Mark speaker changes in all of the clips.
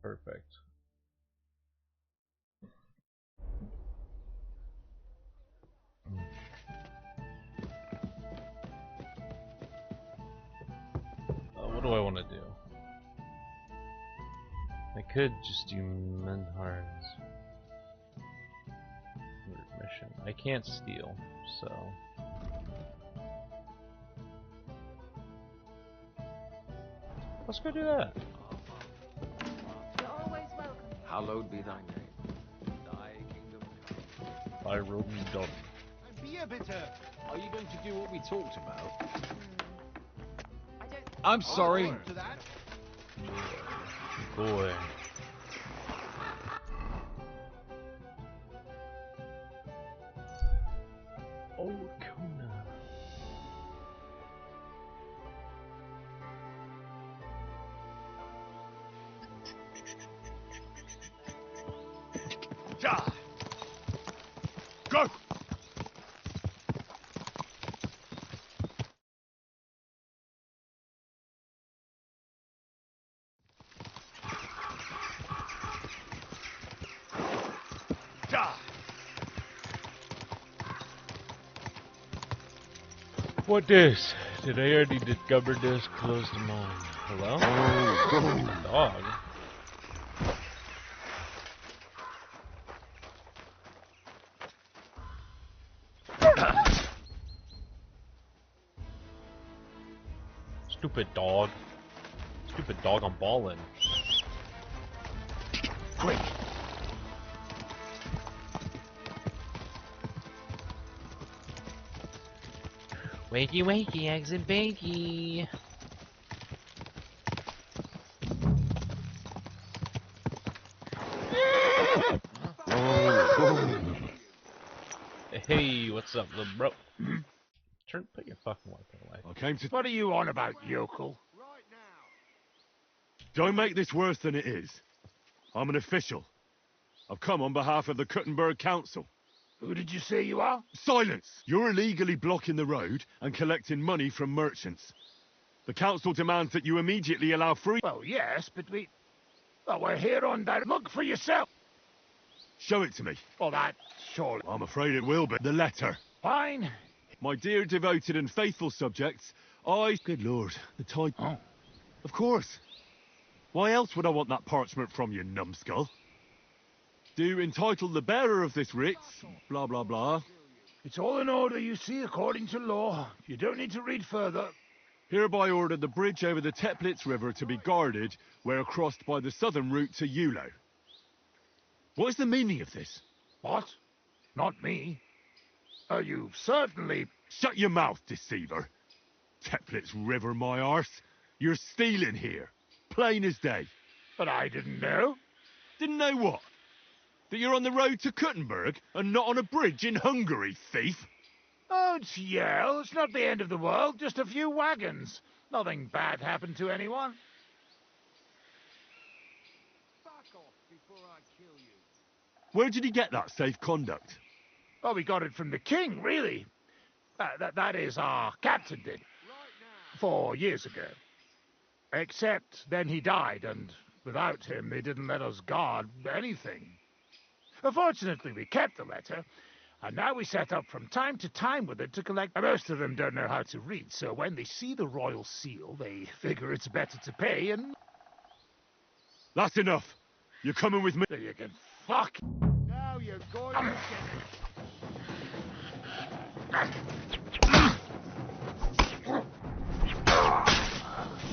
Speaker 1: Perfect. What do I want to do? I could just do Menhar's mission. I can't steal, so... Let's go do that.
Speaker 2: You're always welcome.
Speaker 3: Hallowed be thy name. Thy kingdom come.
Speaker 1: By Roman Dog.
Speaker 4: Be a bitter.
Speaker 3: Are you going to do what we talked about?
Speaker 2: I don't.
Speaker 3: I'm sorry.
Speaker 4: To that.
Speaker 1: Boy. Oh, Kona.
Speaker 4: Ja. Go. Ja.
Speaker 1: What this? Did I already discover this? Close to mine. Hello? Dog. Stupid dog. Stupid dog, I'm ballin'.
Speaker 4: Quick.
Speaker 1: Wakey wakey, eggs and bakey. Hey, what's up, little bro? Put your fucking weapon away.
Speaker 4: I came to... What are you on about, yokel? Right now. Don't make this worse than it is. I'm an official. I've come on behalf of the Kuttenberg Council. Who did you say you are? Silence! You're illegally blocking the road and collecting money from merchants. The council demands that you immediately allow free... Well, yes, but we... Well, we're here on that. Look for yourself. Show it to me. Well, that's sure... I'm afraid it will be. The letter. Fine. My dear devoted and faithful subjects, I... Good lord, the type... Oh. Of course. Why else would I want that parchment from you, numbskull? Do entitle the bearer of this writ, blah blah blah. It's all in order, you see, according to law. You don't need to read further. Hereby order the bridge over the Teplitz River to be guarded where crossed by the southern route to Yulo. What is the meaning of this? What? Not me. You certainly... Shut your mouth, deceiver. Teplitz River, my arse. You're stealing here. Plain as day. But I didn't know. Didn't know what? That you're on the road to Kuttenberg and not on a bridge in Hungary, thief? Don't yell. It's not the end of the world. Just a few wagons. Nothing bad happened to anyone. Back off before I kill you. Where did he get that safe conduct? Oh, we got it from the king, really. That is, our captain did. 4 years ago. Except then he died, and without him, they didn't let us guard anything. Fortunately, we kept the letter, and now we set up from time to time with it to collect... Most of them don't know how to read, so when they see the royal seal, they figure it's better to pay, and... That's enough. You're coming with me. So you can fuck... Now you're going to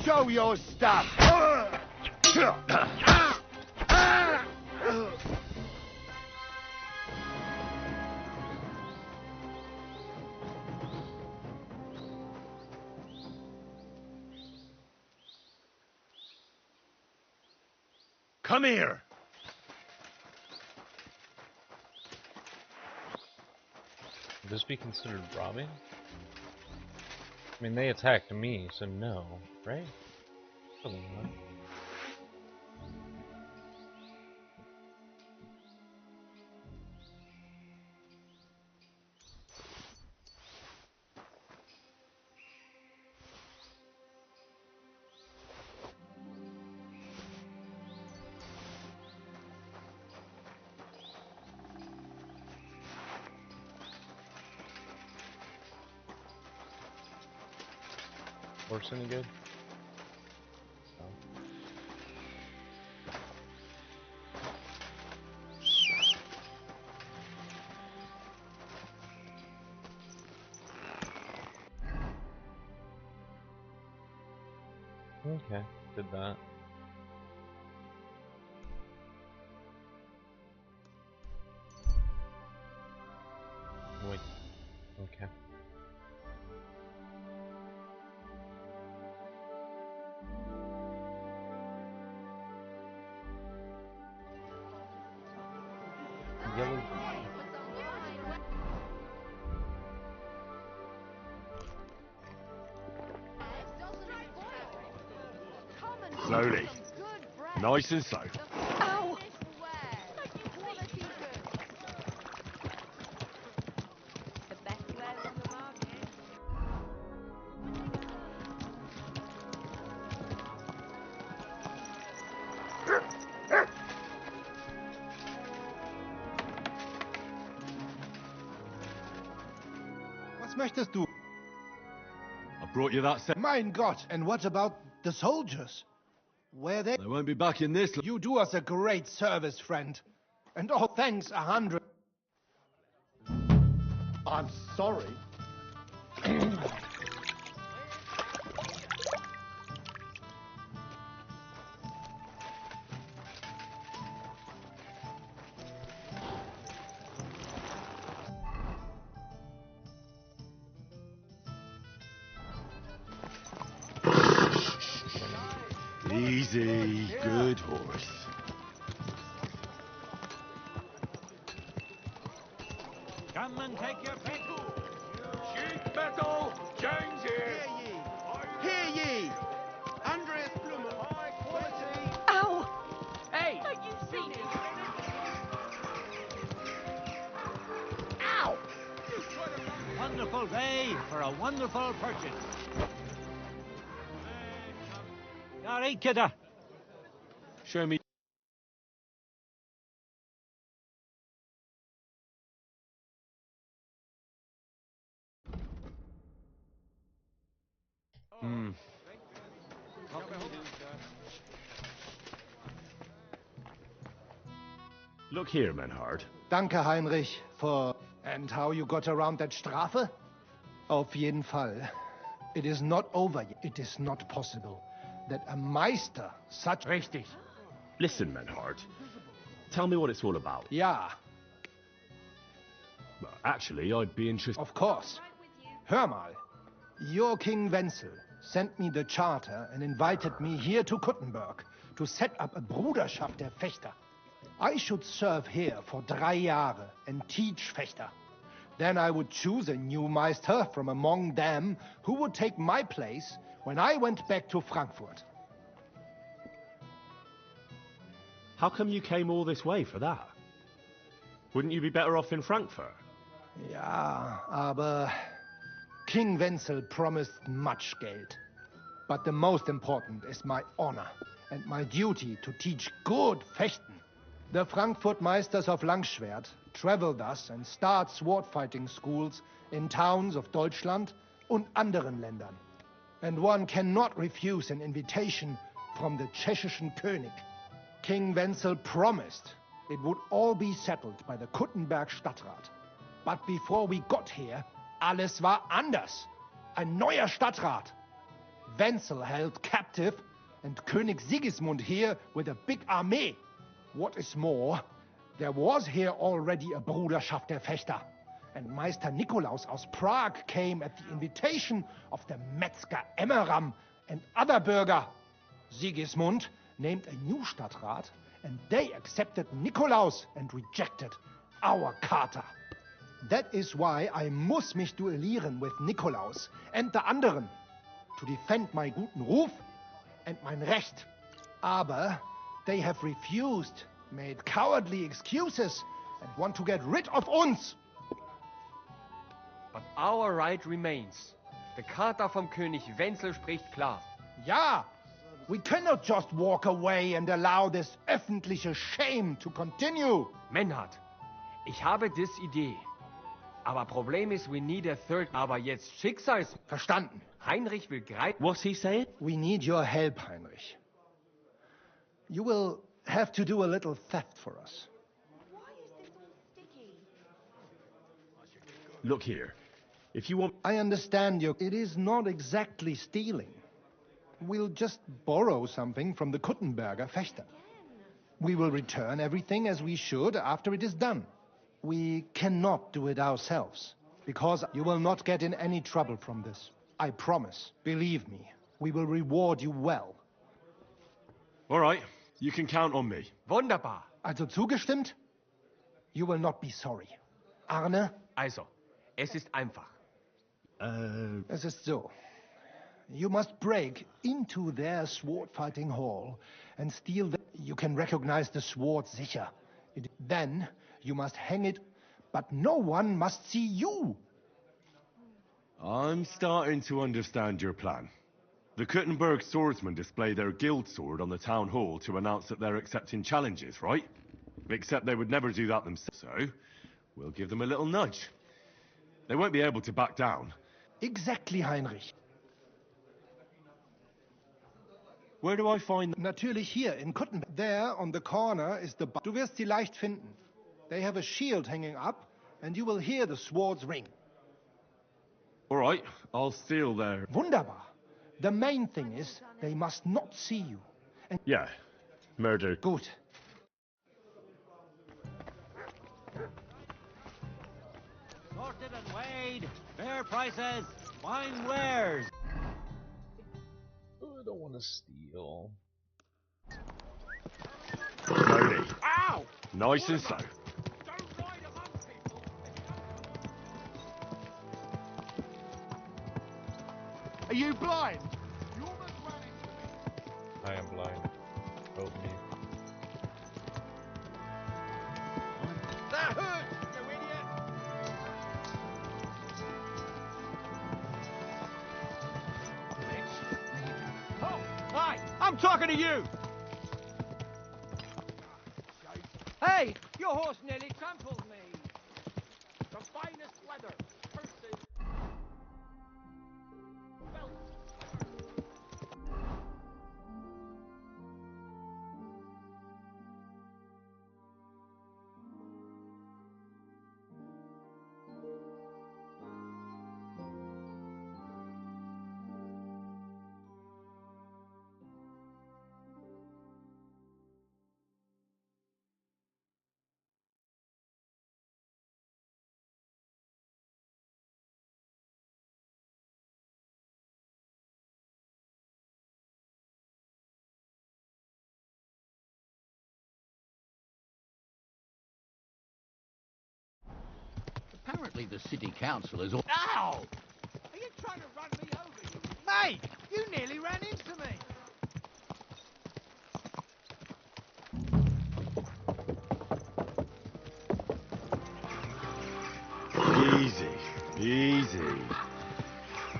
Speaker 4: show your stuff. Come here.
Speaker 1: Would this be considered robbing? I mean, they attacked me, so no, right? Probably not. Horse any good? No. Okay, did that. Wait. Okay. Yellow.
Speaker 4: Slowly. Nice and slow.
Speaker 2: Ow! The best wares on the market.
Speaker 5: Was möchtest du?
Speaker 4: I brought you that set.
Speaker 5: Mein Gott, and what about the soldiers? Where they?
Speaker 4: They won't be back in this.
Speaker 5: You do us a great service, friend. And oh, thanks 100.
Speaker 6: I'm sorry.
Speaker 4: Easy, good horse.
Speaker 7: Come and take your pick.
Speaker 4: Sheep metal, James here.
Speaker 6: Hear ye! Andreas Blumen, high quality.
Speaker 2: Ow!
Speaker 7: Hey!
Speaker 2: Are you serious?
Speaker 6: Ow!
Speaker 7: Wonderful day for a wonderful purchase. All right, kidder.
Speaker 4: Show me. Look here, Menhard.
Speaker 5: Danke, Heinrich, for... And how you got around that Strafe? Auf jeden Fall. It is not over yet. It is not possible that a Meister such...
Speaker 7: Richtig.
Speaker 4: Listen, Menhard. Tell me what it's all about.
Speaker 5: Ja,
Speaker 4: Well, actually, I'd be interested.
Speaker 5: of course. Hör mal. Your King Wenzel sent me the charter and invited me here to Kuttenberg to set up a Bruderschaft der Fechter. I should serve here for 3 Jahre and teach Fechter. Then I would choose a new Meister from among them who would take my place when I went back to Frankfurt.
Speaker 4: How come you came all this way for that? Wouldn't you be better off in Frankfurt?
Speaker 5: Ja, aber King Wenzel promised much Geld. But the most important is my honor and my duty to teach good Fechten. The Frankfurt Meisters of Langschwert travel thus and start sword fighting schools in towns of Deutschland und anderen Ländern. And one cannot refuse an invitation from the Tschechischen König. King Wenzel promised it would all be settled by the Kuttenberg Stadtrat. But before we got here, alles war anders. Ein neuer Stadtrat. Wenzel held captive and König Sigismund here with a big army. What is more, there was here already a Bruderschaft der Fechter. And Meister Nikolaus aus Prague came at the invitation of the Metzger Emmeram and other Bürger. Sigismund named a new Stadtrat, and they accepted Nikolaus and rejected our Charter. That is why I muss mich duellieren with Nikolaus and the anderen, to defend my guten Ruf and mein Recht. Aber they have refused, made cowardly excuses, and want to get rid of uns.
Speaker 3: But our right remains. The Charta vom König Wenzel spricht klar.
Speaker 5: Ja, we cannot just walk away and allow this öffentliche shame to continue.
Speaker 3: Menhard, ich habe dis Idee. Aber Problem ist, we need a third. Aber jetzt Schicksals...
Speaker 5: Verstanden.
Speaker 3: Heinrich will greifen.
Speaker 4: What's he saying?
Speaker 5: We need your help, Heinrich. You will have to do a little theft for us.
Speaker 2: Why is this all sticky?
Speaker 4: Look here. If you want...
Speaker 5: I understand you. It is not exactly stealing. We'll just borrow something from the Kuttenberger Fechter. We will return everything as we should after it is done. We cannot do it ourselves, because you will not get in any trouble from this. I promise. Believe me, we will reward you well.
Speaker 4: All right, you can count on me.
Speaker 3: Wunderbar.
Speaker 5: Also zugestimmt? You will not be sorry. Arne?
Speaker 3: Also, es ist einfach.
Speaker 5: Es ist so. You must break into their sword fighting hall and steal the... You can recognize the sword sicher. Then you must hang it, but no one must see you.
Speaker 4: I'm starting to understand your plan. The Kuttenberg swordsmen display their guild sword on the town hall to announce that they're accepting challenges, right? Except they would never do that themselves, so we'll give them a little nudge. They won't be able to back down.
Speaker 5: Exactly, Heinrich.
Speaker 4: Where do I find...
Speaker 5: Natürlich hier in Kuttenberg. There on the corner is the... Du wirst sie leicht finden. They have a shield hanging up, and you will hear the swords ring.
Speaker 4: All right, I'll steal their...
Speaker 5: Wunderbar. The main thing is, they must not see you. And
Speaker 4: Yeah, murder.
Speaker 5: Gut.
Speaker 7: Sorted and weighed. Fair prices. Fine wares.
Speaker 1: Oh, I don't want to steal.
Speaker 4: Slowly.
Speaker 6: Ow!
Speaker 4: Nice and slow.
Speaker 6: Don't ride among people. Are you blind? You almost ran into me.
Speaker 1: I am blind. Help me.
Speaker 6: That hurts, you idiot!
Speaker 7: Oh, hi! I'm talking to you! Hey! Your horse nearly trampled me!
Speaker 6: The finest leather. Purses. Belts.
Speaker 8: Apparently the city council is all...
Speaker 6: Ow! Are you trying to run me over, you...
Speaker 7: Mate! You nearly ran into me!
Speaker 4: Easy, easy.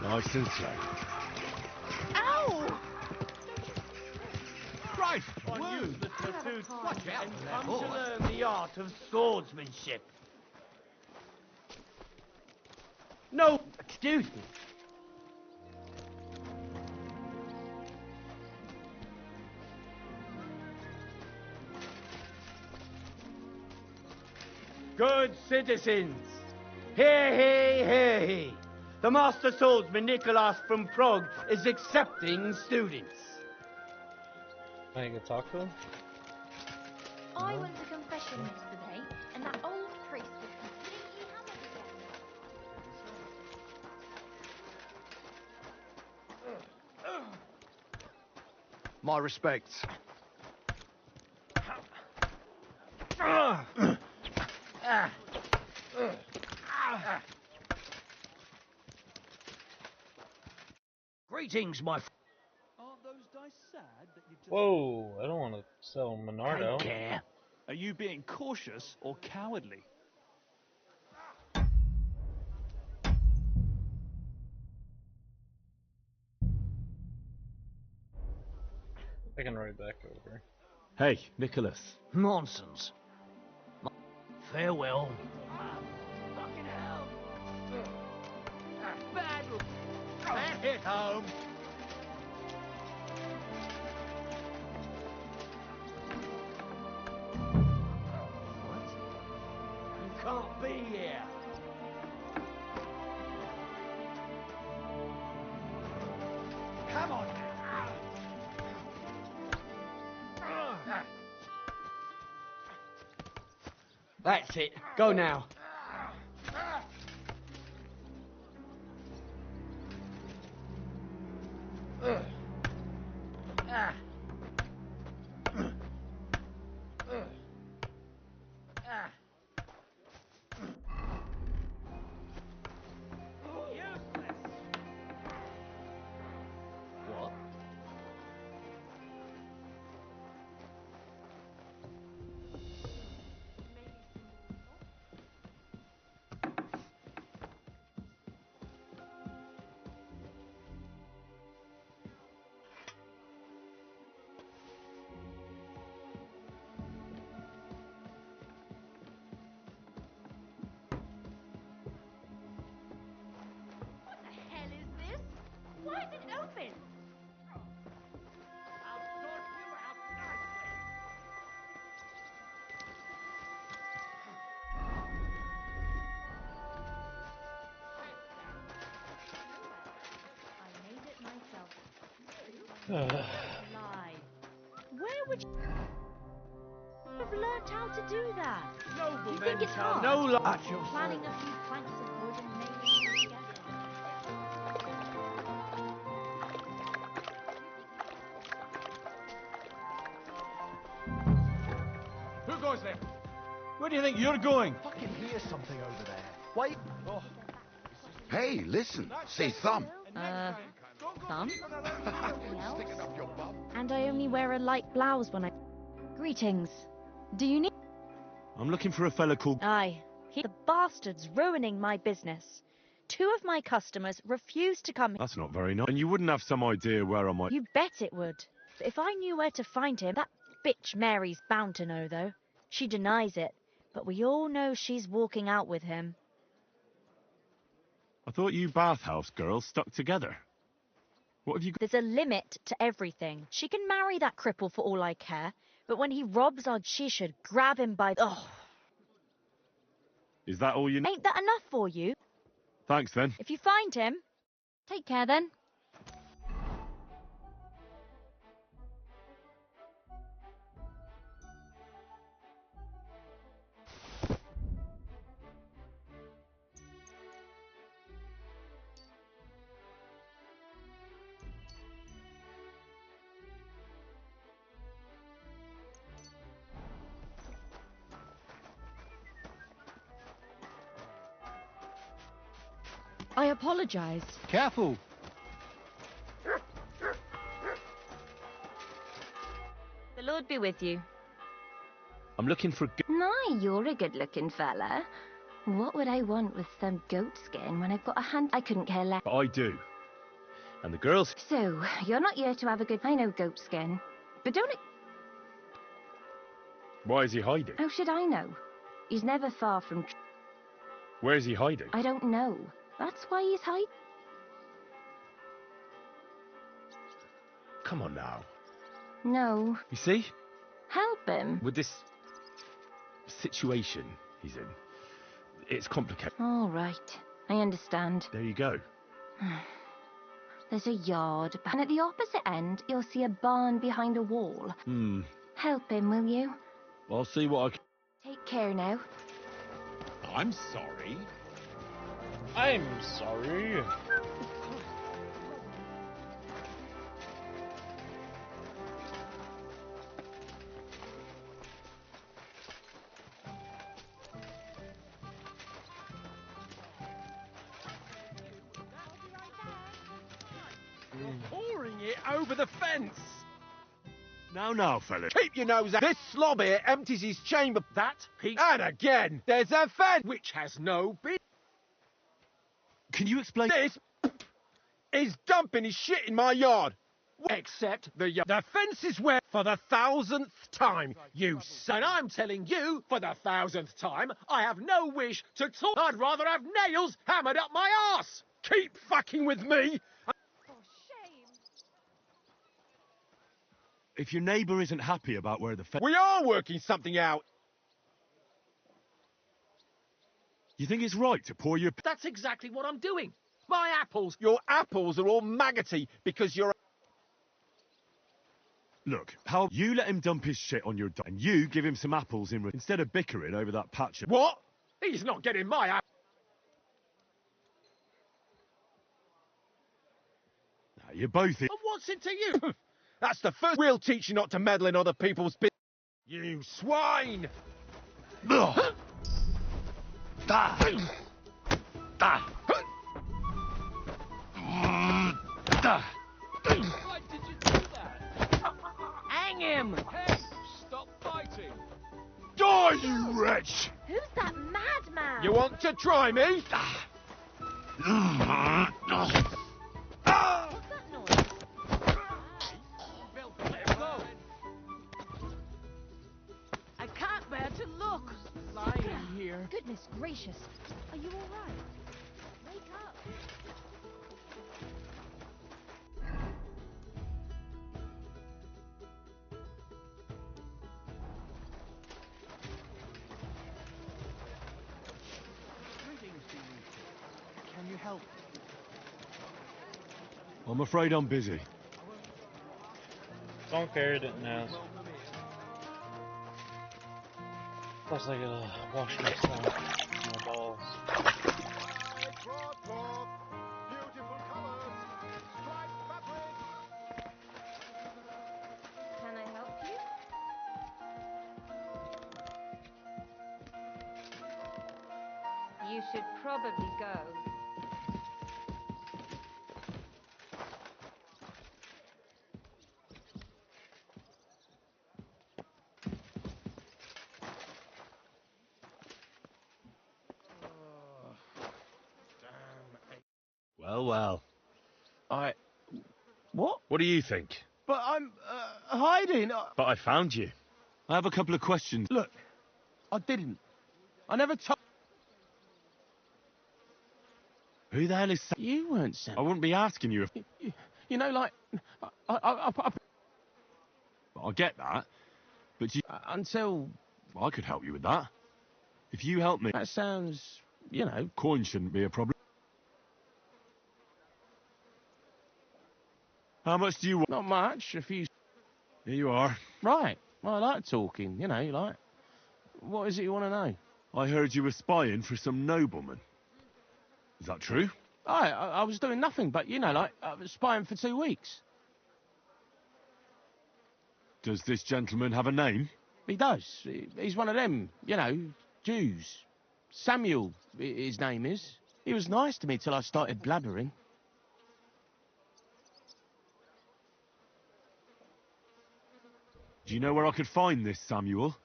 Speaker 4: Nice and slow.
Speaker 6: Ow!
Speaker 7: Christ!
Speaker 2: On
Speaker 7: Woo!
Speaker 2: the pursuit
Speaker 7: Watch out for that
Speaker 2: come
Speaker 7: horse.
Speaker 2: to learn the art of swordsmanship. No, excuse me. Good citizens, hear he, hear he. The master swordsman Nicholas from Prague is accepting students.
Speaker 1: Can I go talk to him?
Speaker 9: I went to confession yesterday, and that old priest was completely hammered again.
Speaker 6: My respects.
Speaker 7: Greetings, my friend.
Speaker 10: Aren't those dice sad that you just...
Speaker 1: Whoa, I don't want to sell Monardo.
Speaker 10: care. Are you being cautious or cowardly?
Speaker 1: I can ride back over.
Speaker 4: Hey, Nicholas.
Speaker 7: Nonsense. Farewell.
Speaker 2: Fucking hell! Battle! Send it home. What? You can't be here. Come on now. That's it. Go now. What?
Speaker 9: What the hell is this? Why is it open?
Speaker 2: I'll sort you out nicely.
Speaker 9: I made it myself. Lie. Where would you have learnt how to do that?
Speaker 2: Noble
Speaker 9: Do you
Speaker 2: men
Speaker 9: think it's
Speaker 2: tell
Speaker 9: hard?
Speaker 2: no lie. At your
Speaker 9: Planning
Speaker 2: service.
Speaker 9: a few planks of wood and nailing them together.
Speaker 2: Who goes there?
Speaker 10: Where do you think you're going?
Speaker 6: I can hear something over there. Wait. Oh.
Speaker 11: Hey, listen. Say thumb.
Speaker 9: Thumb?
Speaker 6: Sticking up your bum.
Speaker 9: And I only wear a light blouse when I... Greetings. Do you need...
Speaker 4: I'm looking for a fella called...
Speaker 9: Aye. The bastard's ruining my business. 2 of my customers refuse to come...
Speaker 4: That's not very nice. And you wouldn't have some idea where I might...
Speaker 9: You bet it would. But if I knew where to find him, that bitch Mary's bound to know, though. She denies it, but we all know she's walking out with him.
Speaker 4: I thought you bathhouse girls stuck together. What have you got?
Speaker 9: There's a limit to everything. She can marry that cripple for all I care, but when he robs our... She should grab him by... Oh,
Speaker 4: Is that all you know?
Speaker 9: ain't that enough for you?
Speaker 4: Thanks, then.
Speaker 9: If you find him, take care then. I apologize.
Speaker 5: Careful.
Speaker 9: The Lord be with you.
Speaker 4: I'm looking for...
Speaker 12: My, you're a good-looking fella. What would I want with some goat skin when I've got a hand... I couldn't care less.
Speaker 4: I do. And the girls...
Speaker 12: So, you're not here to have a good... I know goat skin. But don't...
Speaker 4: Why is he hiding?
Speaker 12: How should I know? He's never far from...
Speaker 4: Where is he hiding?
Speaker 12: I don't know. That's why he's hiding.
Speaker 4: Come on now.
Speaker 12: No.
Speaker 4: You see?
Speaker 12: Help him.
Speaker 4: With this... situation he's in, it's complicated.
Speaker 12: All right. I understand.
Speaker 4: There you go.
Speaker 12: There's a yard, and at the opposite end, you'll see a barn behind a wall. Help him, will you?
Speaker 4: I'll see what I can...
Speaker 12: Take care now.
Speaker 4: I'm sorry.
Speaker 1: I'm sorry.
Speaker 2: Pouring it over the fence.
Speaker 4: Now, fella.
Speaker 2: Keep your nose out. This slob here empties his chamber. That piece. And again, there's a fence which has no bit.
Speaker 4: Can you explain?
Speaker 2: This is dumping his shit in my yard. Except the yard. The fence is where, for the 1000th time, you son. And I'm telling you, for the 1000th time, I have no wish to talk. I'd rather have nails hammered up my arse. Keep fucking with me,
Speaker 4: If your neighbour isn't happy about where the
Speaker 2: We are working something out.
Speaker 4: You think it's right to pour your...
Speaker 2: That's exactly what I'm doing. My apples. Your apples are all maggoty because you're...
Speaker 4: Look, how you let him dump his shit on your dog, and you give him some apples instead of bickering over that patch of...
Speaker 2: What? He's not getting my apple.
Speaker 4: Now, you're both...
Speaker 2: And what's it to you? That's the first... We'll teach you not to meddle in other people's business. You swine!
Speaker 11: Da! Da! Da!
Speaker 10: Why did you do that?
Speaker 3: Hang him!
Speaker 10: Hey, stop fighting!
Speaker 11: Die, you wretch!
Speaker 9: Who's that madman?
Speaker 2: You want to try me?
Speaker 9: What's that noise?
Speaker 3: I can't bear to look. Lying here.
Speaker 9: Goodness gracious. Are you all right? Wake up.
Speaker 10: Can you help?
Speaker 4: I'm afraid I'm busy.
Speaker 1: Don't care, didn't ask. Plus I gotta wash my stomach and my balls.
Speaker 12: Can I help you? You should probably go.
Speaker 4: Well, well.
Speaker 2: What? What do you think?
Speaker 6: But I'm hiding.
Speaker 2: But I found you.
Speaker 4: I have a couple of questions.
Speaker 6: Look, I didn't. I never told.
Speaker 4: Who the hell is Sam?
Speaker 6: You weren't Sam.
Speaker 4: I wouldn't be asking you if...
Speaker 6: You know, like, I
Speaker 4: I get that, but you...
Speaker 6: until
Speaker 4: I could help you with that. If you help me...
Speaker 6: that sounds, you know.
Speaker 4: Coin shouldn't be a problem. How much do you want?
Speaker 6: Not much. A few.
Speaker 4: Here you are.
Speaker 6: Right. Well, I like talking. You know, like. What is it you want to know?
Speaker 4: I heard you were spying for some nobleman. Is that true?
Speaker 6: I was doing nothing, but you know, like, I was spying for 2 weeks.
Speaker 4: Does this gentleman have a name?
Speaker 6: He does. He's one of them, you know, Jews. Samuel, his name is. He was nice to me till I started blabbering.
Speaker 4: Do you know where I could find this Samuel?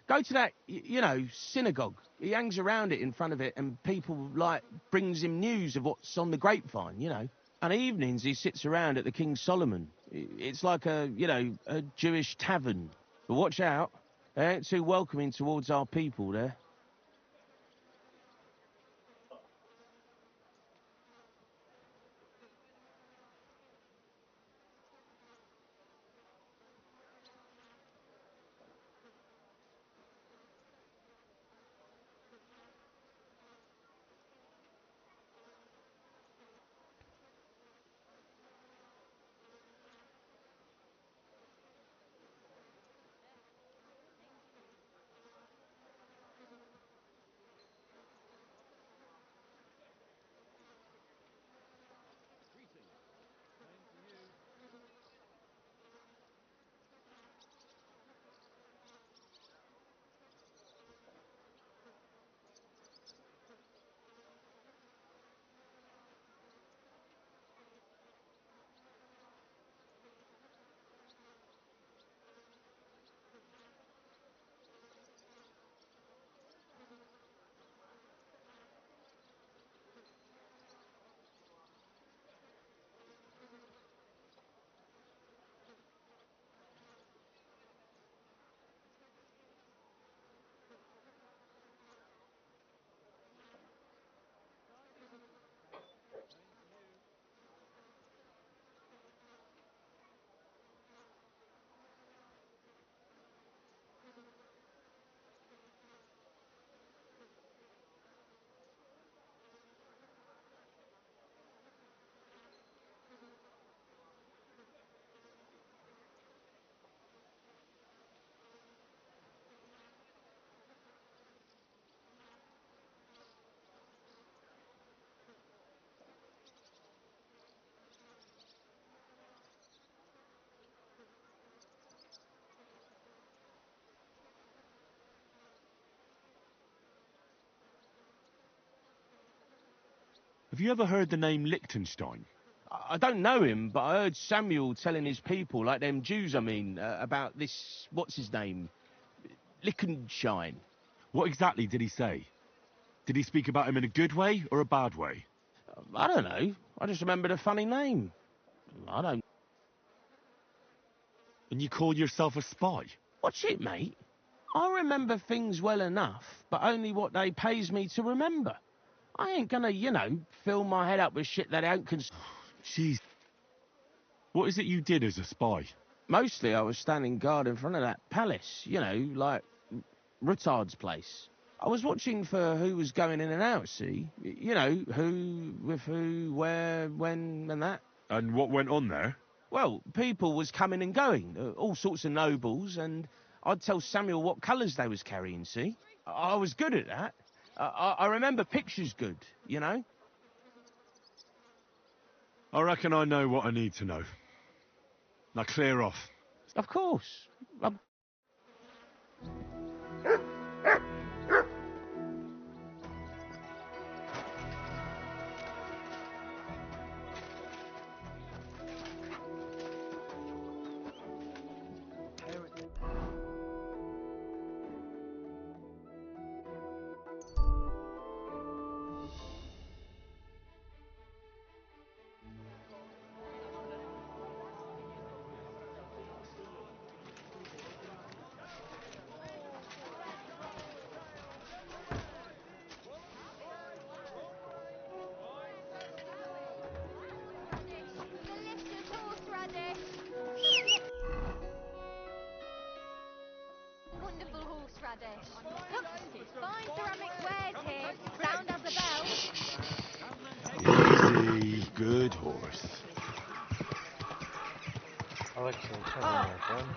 Speaker 6: Go to that, you know, synagogue. He hangs around it in front of it, and people, like, brings him news of what's on the grapevine, you know. And evenings he sits around at the King Solomon. It's like a, you know, a Jewish tavern. But watch out. They ain't too welcoming towards our people there.
Speaker 4: Have you ever heard the name Liechtenstein?
Speaker 6: I don't know him, but I heard Samuel telling his people, like them Jews, I mean, about this, what's his name? Liechtenstein.
Speaker 4: What exactly did he say? Did he speak about him in a good way or a bad way?
Speaker 6: I don't know. I just remembered a funny name. I don't...
Speaker 4: And you call yourself a spy?
Speaker 6: Watch it, mate. I remember things well enough, but only what they pays me to remember. I ain't gonna, you know, fill my head up with shit that ain't
Speaker 4: Jeez. What is it you did as a spy?
Speaker 6: Mostly I was standing guard in front of that palace, you know, like Rutard's place. I was watching for who was going in and out, see? You know, who, with who, where, when, and that.
Speaker 4: And what went on there?
Speaker 6: Well, people was coming and going, all sorts of nobles, and I'd tell Samuel what colours they was carrying, see? I was good at that. I remember pictures good, you know?
Speaker 4: I reckon I know what I need to know. Now clear off.
Speaker 6: Of course.
Speaker 13: Wonderful horseradish. Look, fine ceramic wares here. Sound as a bell.
Speaker 4: Easy, good horse.
Speaker 1: I like some turn, my friend.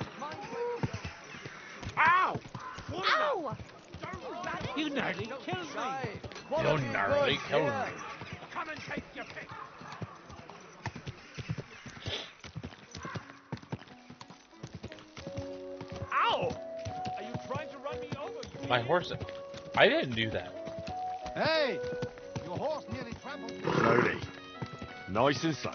Speaker 2: Ow!
Speaker 13: Ow!
Speaker 2: You nearly killed me.
Speaker 1: You nearly killed me.
Speaker 2: Come and take your pick. Ow! Are you trying to run me over?
Speaker 1: My horse. I didn't do that.
Speaker 5: Hey! Your horse nearly trampled me.
Speaker 4: Slowly. Nice and slow.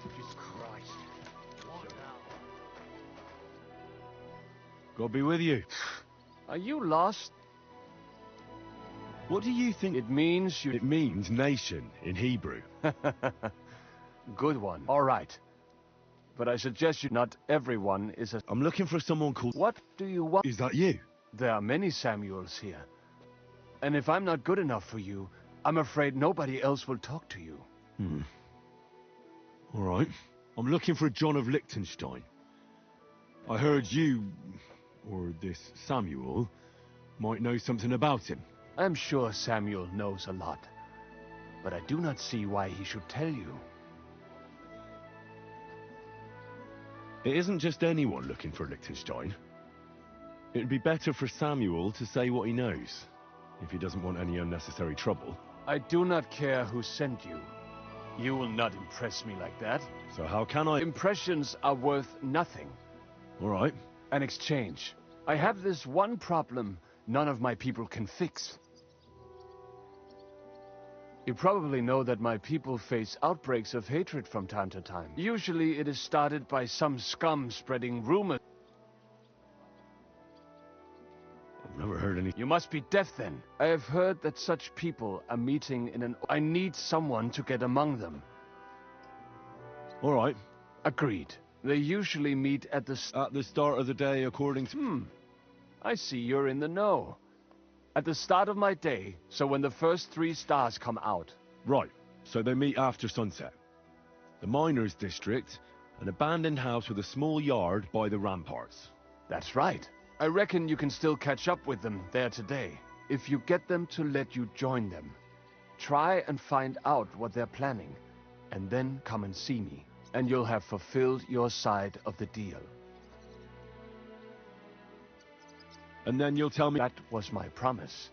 Speaker 2: Jesus Christ. What now?
Speaker 4: God be with you.
Speaker 3: Are you lost?
Speaker 4: What do you think
Speaker 3: It means you...
Speaker 4: it means nation in Hebrew?
Speaker 3: Good one. All right. But I suggest you not everyone is a...
Speaker 4: I'm looking for someone called...
Speaker 3: What do you want?
Speaker 4: Is that you?
Speaker 3: There are many Samuels here. And if I'm not good enough for you, I'm afraid nobody else will talk to you.
Speaker 4: All right. I'm looking for John of Liechtenstein. I heard you, or this Samuel, might know something about him.
Speaker 3: I'm sure Samuel knows a lot. But I do not see why he should tell you.
Speaker 4: It isn't just anyone looking for Liechtenstein. It'd be better for Samuel to say what he knows, if he doesn't want any unnecessary trouble.
Speaker 3: I do not care who sent you. You will not impress me like that.
Speaker 4: So how can I...
Speaker 3: Impressions are worth nothing.
Speaker 4: All right.
Speaker 3: An exchange. I have this one problem none of my people can fix. You probably know that my people face outbreaks of hatred from time to time. Usually it is started by some scum spreading rumors.
Speaker 4: I've never heard any...
Speaker 3: You must be deaf then. I have heard that such people are meeting in an... I need someone to get among them.
Speaker 4: All right.
Speaker 3: Agreed. They usually meet at the...
Speaker 4: At the start of the day, according to...
Speaker 3: I see you're in the know. At the start of my day, so when the first 3 stars come out.
Speaker 4: Right. So they meet after sunset. The miners' district, an abandoned house with a small yard by the ramparts.
Speaker 3: That's right. I reckon you can still catch up with them there today, if you get them to let you join them. Try and find out what they're planning, and then come and see me, and you'll have fulfilled your side of the deal.
Speaker 4: And then you'll tell me...
Speaker 3: That was my promise.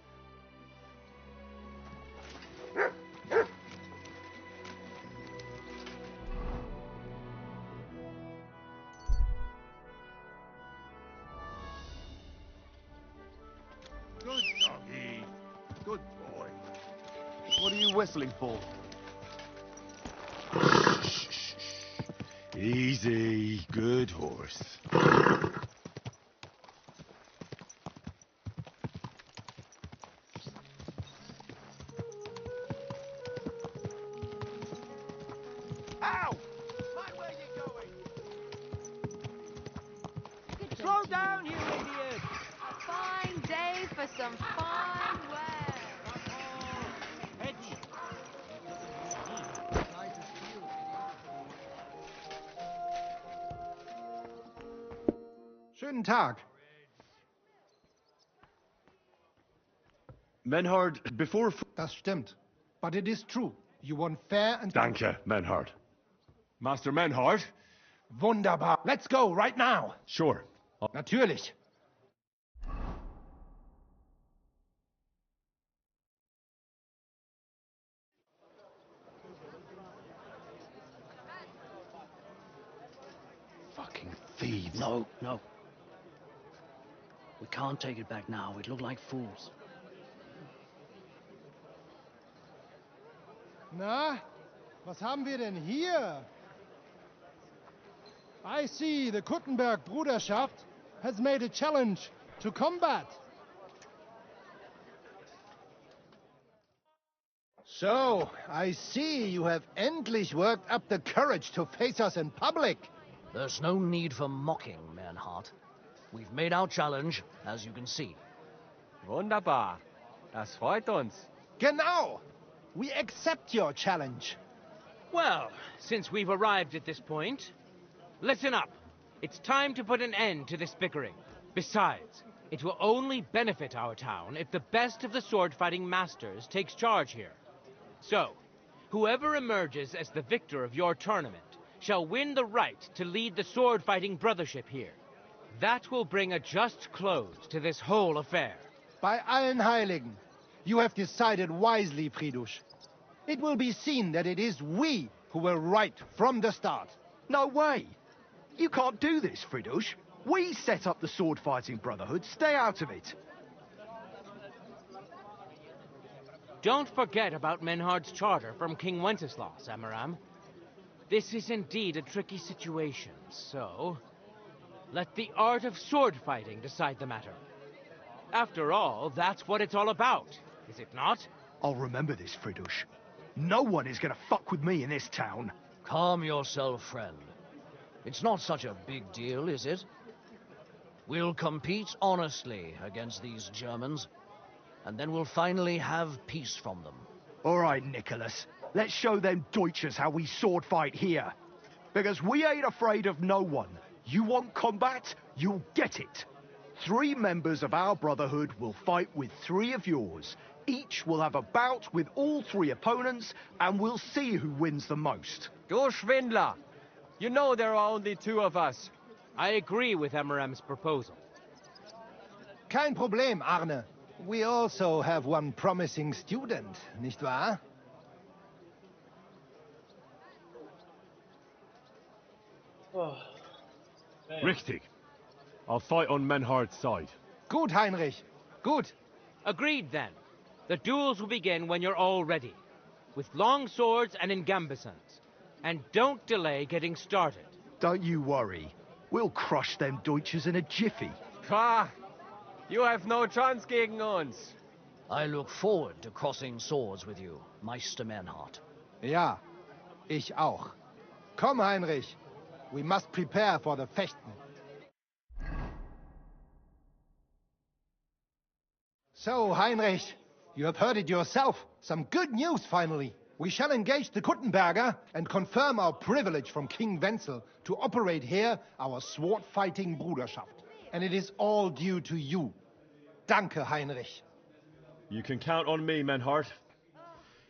Speaker 4: Good doggy. Good boy.
Speaker 3: What are you whistling for?
Speaker 4: Easy. Good horse.
Speaker 2: Ow! Mind where you're going! Slow down, you idiot!
Speaker 13: A fine day for some fine wear.
Speaker 5: Schönen Tag.
Speaker 4: Menhard, before...
Speaker 5: Das stimmt. But it is true. You want fair and...
Speaker 4: Danke, Menhard. Master Menhard?
Speaker 5: Wunderbar. Let's go right now.
Speaker 4: Sure.
Speaker 5: Natürlich.
Speaker 8: Fucking thieves.
Speaker 14: No, no. We can't take it back now. We'd look like fools.
Speaker 5: Na, was haben wir denn hier? I see the Kuttenberg Bruderschaft has made a challenge to combat. So, I see you have endlich worked up the courage to face us in public.
Speaker 14: There's no need for mocking, Mernhardt. We've made our challenge, as you can see.
Speaker 2: Wunderbar. Das freut uns.
Speaker 5: Genau. We accept your challenge.
Speaker 6: Well, since we've arrived at this point, listen up. It's time to put an end to this bickering. Besides, it will only benefit our town if the best of the sword-fighting masters takes charge here. So, whoever emerges as the victor of your tournament shall win the right to lead the sword-fighting brothership here. That will bring a just close to this whole affair.
Speaker 5: Bei allen Heiligen, you have decided wisely, Fridush. It will be seen that it is we who were right from the start.
Speaker 11: No way! You can't do this, Fridush. We set up the sword-fighting brotherhood. Stay out of it.
Speaker 6: Don't forget about Menhard's charter from King Wenceslas, Amaram. This is indeed a tricky situation, so let the art of sword fighting decide the matter. After all, that's what it's all about, is it not?
Speaker 11: I'll remember this, Fridush. No one is gonna fuck with me in this town.
Speaker 14: Calm yourself, friend. It's not such a big deal, is it? We'll compete honestly against these Germans, and then we'll finally have peace from them.
Speaker 11: All right, Nicholas. Let's show them Deutschers how we sword fight here. Because we ain't afraid of no one. You want combat? You'll get it. 3 members of our brotherhood will fight with 3 of yours. Each will have a bout with all 3 opponents, and we'll see who wins the most.
Speaker 2: Du Schwindler! You know there are only 2 of us.
Speaker 6: I agree with Amaram's proposal.
Speaker 5: Kein Problem, Arne. We also have one promising student, nicht wahr?
Speaker 4: Richtig. I'll fight on Menhard's side.
Speaker 5: Gut, Heinrich. Gut.
Speaker 6: Agreed, then. The duels will begin when you're all ready, with long swords and in gambesons. And don't delay getting started.
Speaker 11: Don't you worry. We'll crush them Deutschers in a jiffy.
Speaker 2: Ha! You have no chance gegen uns.
Speaker 14: I look forward to crossing swords with you, Meister Mernhardt.
Speaker 5: Ja, ich auch. Komm, Heinrich. We must prepare for the Fechten. So, Heinrich, you have heard it yourself. Some good news, finally. We shall engage the Kuttenberger and confirm our privilege from King Wenzel to operate here our sword-fighting Bruderschaft. And it is all due to you. Danke, Heinrich.
Speaker 4: You can count on me, Menhard.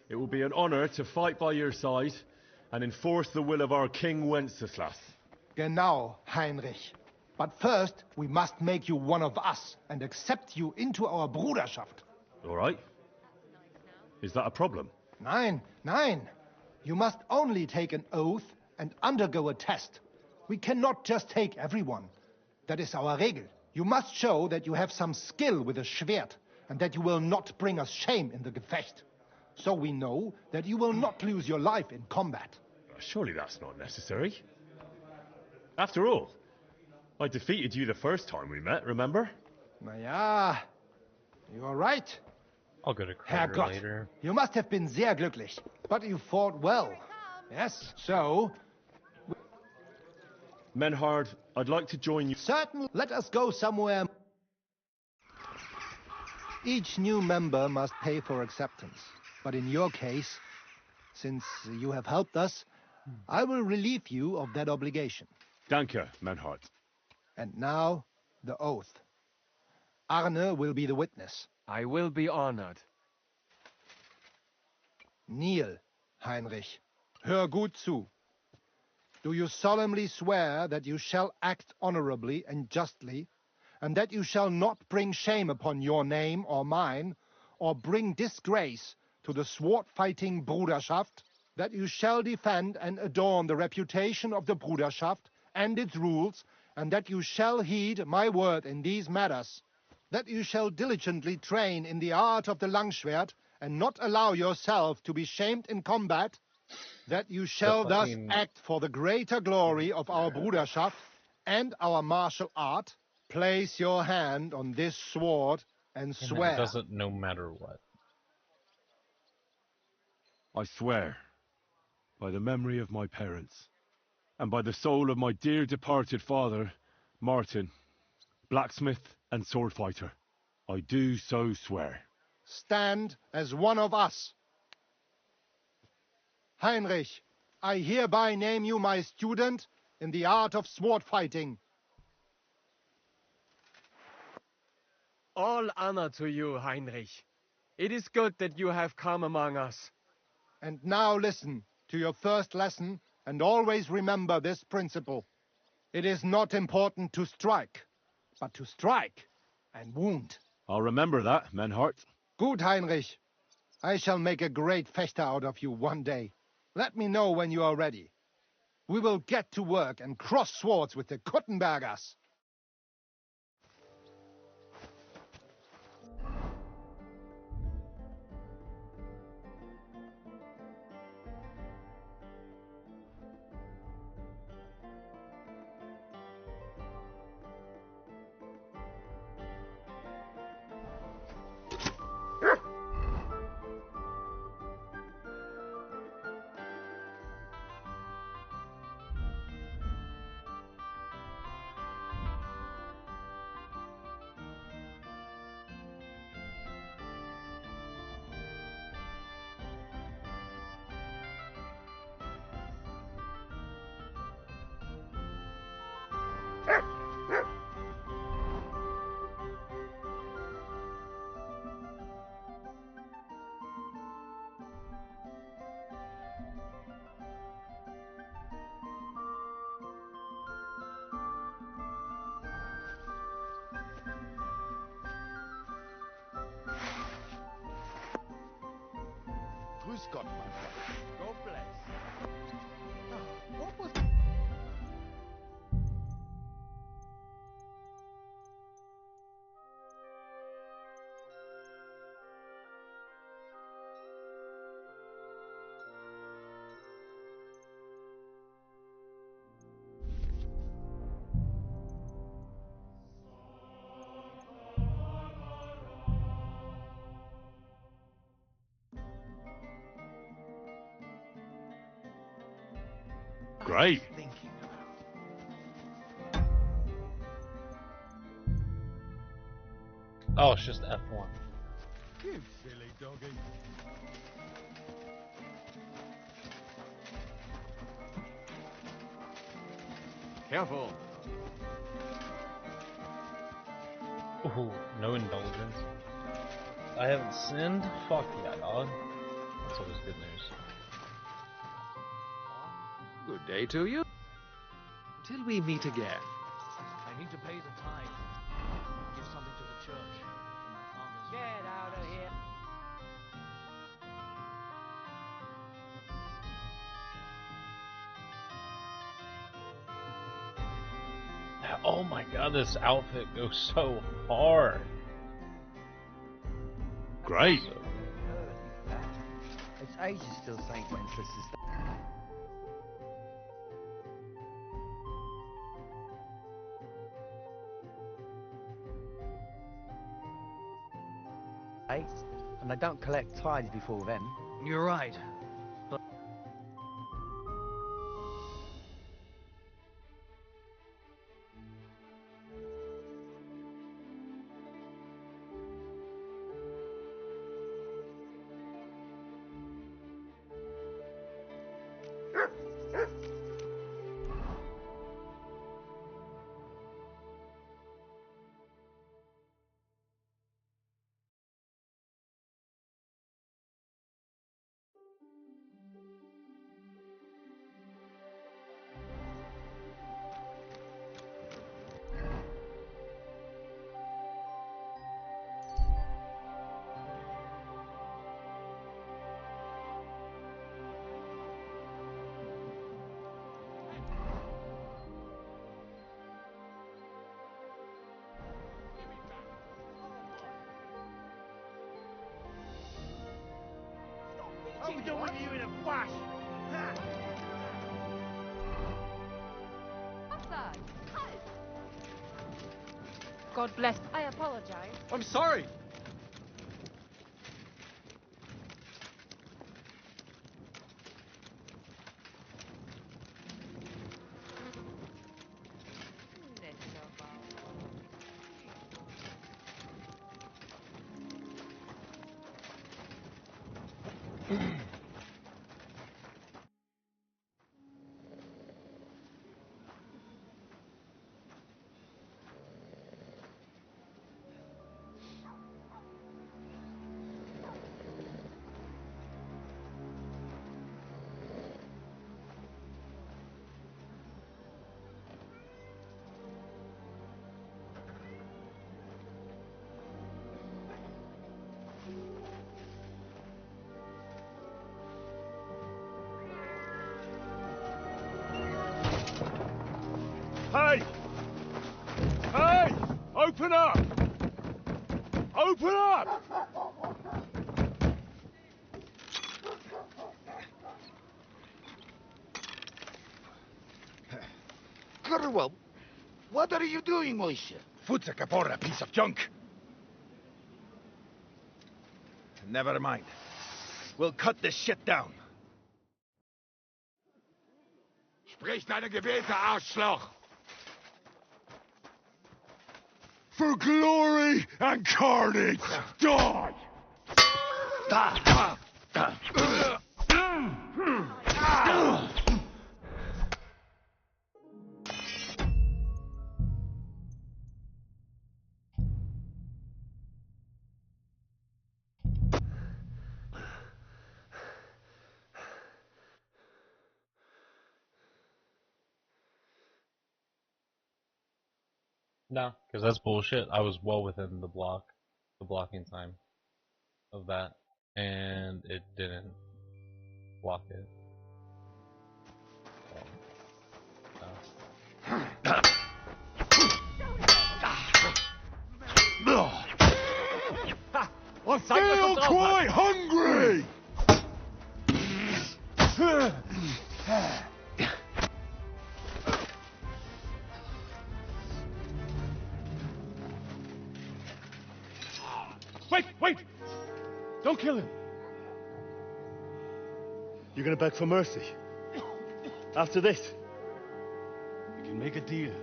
Speaker 4: It will be an honor to fight by your side and enforce the will of our King Wenceslas.
Speaker 5: Genau, Heinrich. But first, we must make you one of us and accept you into our Bruderschaft.
Speaker 4: All right. Is that a problem?
Speaker 5: Nein, nein. You must only take an oath and undergo a test. We cannot just take everyone. That is our Regel. You must show that you have some skill with a Schwert and that you will not bring us shame in the Gefecht. So we know that you will not lose your life in combat.
Speaker 4: Surely that's not necessary. After all, I defeated you the first time we met, remember?
Speaker 5: Na ja, you are right.
Speaker 1: I'll go to Krater
Speaker 5: Herrgott,
Speaker 1: later.
Speaker 5: you must have been sehr glücklich, but you fought well. Yes, so...
Speaker 4: Menhard, I'd like to join you.
Speaker 5: Certain, let us go somewhere. Each new member must pay for acceptance. But in your case, since you have helped us, I will relieve you of that obligation.
Speaker 4: Danke, Menhard.
Speaker 5: And now, the oath. Arne will be the witness.
Speaker 3: I will be honored.
Speaker 5: Kneel, Heinrich. Hör gut zu. Do you solemnly swear that you shall act honorably and justly, and that you shall not bring shame upon your name or mine, or bring disgrace to the sword-fighting Bruderschaft, that you shall defend and adorn the reputation of the Bruderschaft and its rules, and that you shall heed my word in these matters, that you shall diligently train in the art of the Langschwert, and not allow yourself to be shamed in combat, that you shall thus act for the greater glory of our Bruderschaft and our martial art. Place your hand on this sword and swear.
Speaker 1: It doesn't no matter what.
Speaker 4: I swear, by the memory of my parents, and by the soul of my dear departed father, Martin, blacksmith and sword fighter, I do so swear.
Speaker 5: Stand as one of us. Heinrich, I hereby name you my student in the art of sword fighting.
Speaker 3: All honor to you, Heinrich. It is good that you have come among us.
Speaker 5: And now listen to your first lesson, and always remember this principle. It is not important to strike, but to strike and wound.
Speaker 4: I'll remember that, Menhart.
Speaker 5: Good, Heinrich. I shall make a great Fechter out of you one day. Let me know when you are ready. We will get to work and cross swords with the Kuttenbergers.
Speaker 11: Grüß Gott, mein Freund.
Speaker 3: God bless.
Speaker 11: What was...
Speaker 4: Great.
Speaker 1: Oh, it's just F1.
Speaker 11: You silly doggy.
Speaker 3: Careful.
Speaker 1: Ooh, no indulgence. I haven't sinned? Fuck yeah, dog. That's always good news.
Speaker 15: Good day to you. Till we meet again.
Speaker 14: I need to pay the tithe. Give something to the church. My father's...
Speaker 2: Get out of here.
Speaker 1: Oh my god, this outfit goes so hard.
Speaker 4: great.
Speaker 16: It's ages still St. Wenceslas. And I don't collect tides before then.
Speaker 14: You're right.
Speaker 2: I'll be done with you in a flash!
Speaker 13: What's that? God bless. I apologize.
Speaker 2: I'm sorry!
Speaker 4: Hey! Hey! Open up! Open up!
Speaker 11: Curwell, what are you doing, Moishe?
Speaker 17: Futsa Kapora, piece of junk. Never mind. We'll cut this shit down.
Speaker 11: Sprich deine Gebete, Arschloch!
Speaker 4: For glory and carnage, die!
Speaker 1: No, because that's bullshit. I was well within the blocking time of that, and it didn't block it.
Speaker 4: I feel quite hungry! Wait! Don't kill him! You're gonna beg for mercy? After this?
Speaker 3: We can make a deal.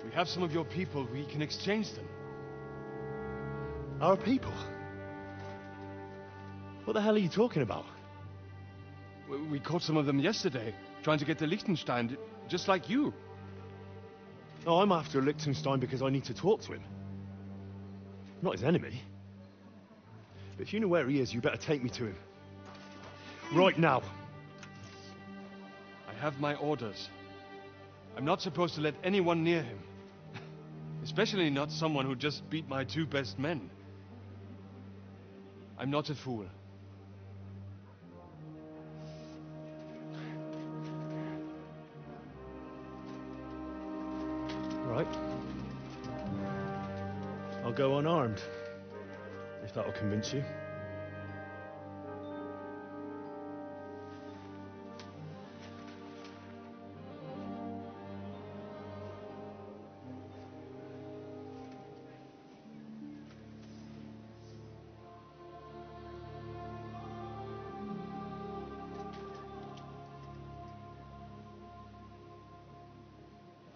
Speaker 3: We have some of your people, we can exchange them.
Speaker 4: Our people? What the hell are you talking about?
Speaker 3: We caught some of them yesterday, trying to get to Liechtenstein, just like you.
Speaker 4: Oh, I'm after Liechtenstein because I need to talk to him. I'm not his enemy. But if you know where he is, you better take me to him. Right now.
Speaker 3: I have my orders. I'm not supposed to let anyone near him. Especially not someone who just beat my two best men. I'm not a fool.
Speaker 4: Right. I'll go unarmed. If that'll convince you.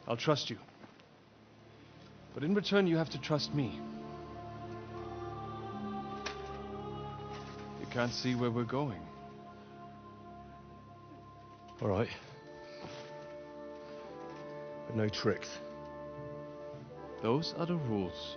Speaker 4: I'll trust you. But in return, you have to trust me. You can't see where we're going. All right. But no tricks. Those are the rules.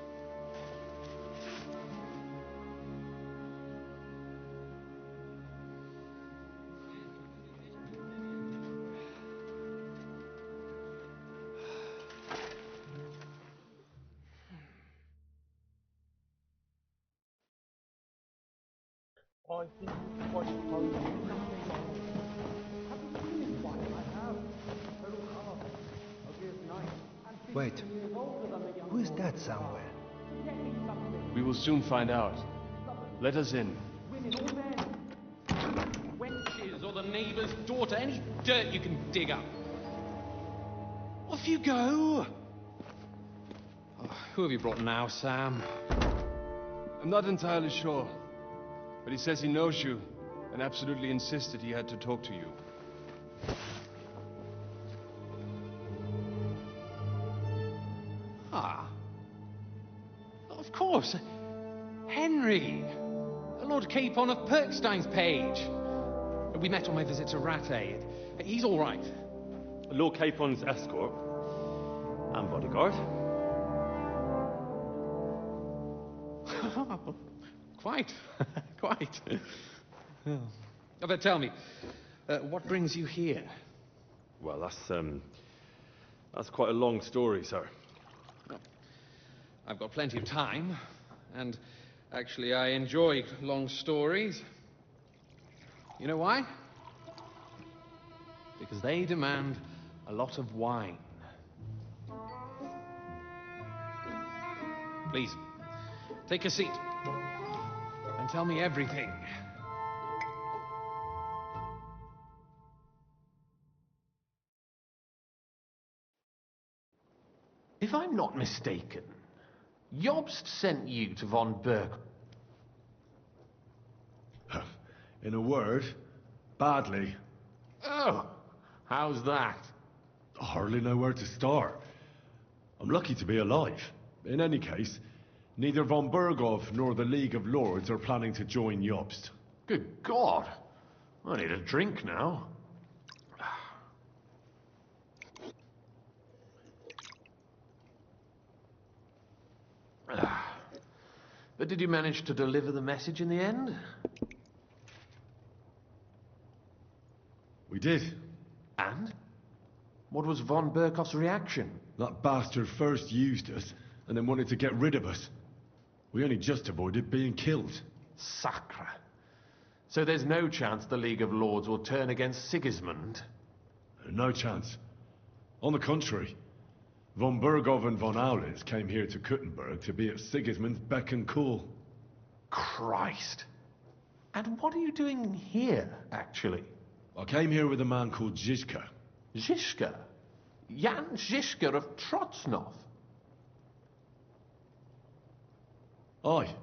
Speaker 5: Wait. Who is that somewhere?
Speaker 3: We will soon find out. Let us in.
Speaker 15: Wenches or the neighbour's daughter, any dirt you can dig up. Off you go! Oh, who have you brought now, Sam?
Speaker 3: I'm not entirely sure. But he says he knows you, and absolutely insisted he had to talk to you.
Speaker 15: Ah. Of course. Henry. Lord Capon of Perkstein's page. We met on my visit to Rattay. He's all right.
Speaker 4: Lord Capon's escort. And bodyguard.
Speaker 15: Quite. Quite. Oh. But tell me, what brings you here?
Speaker 4: Well, that's quite a long story, sir.
Speaker 15: Well, I've got plenty of time, and actually I enjoy long stories. You know why? Because they demand a lot of wine. Please, take a seat and tell me everything.
Speaker 2: If I'm not mistaken, Jobst sent you to von Berg.
Speaker 4: In a word, badly.
Speaker 2: Oh, how's that?
Speaker 4: I hardly know where to start. I'm lucky to be alive. In any case, neither von Berghoff nor the League of Lords are planning to join Jobst.
Speaker 2: Good God. I need a drink now. But did you manage to deliver the message in the end?
Speaker 4: We did.
Speaker 2: And? What was von Berghoff's reaction?
Speaker 4: That bastard first used us, and then wanted to get rid of us. We only just avoided being killed.
Speaker 2: Sacre. So there's no chance the League of Lords will turn against Sigismund?
Speaker 4: No chance. On the contrary, von Berghoff and von Aulitz came here to Kuttenberg to be at Sigismund's beck and call.
Speaker 2: Christ. And what are you doing here, actually?
Speaker 4: I came here with a man called Zizka.
Speaker 2: Zizka? Jan Zizka of Trotznov?
Speaker 4: Aye,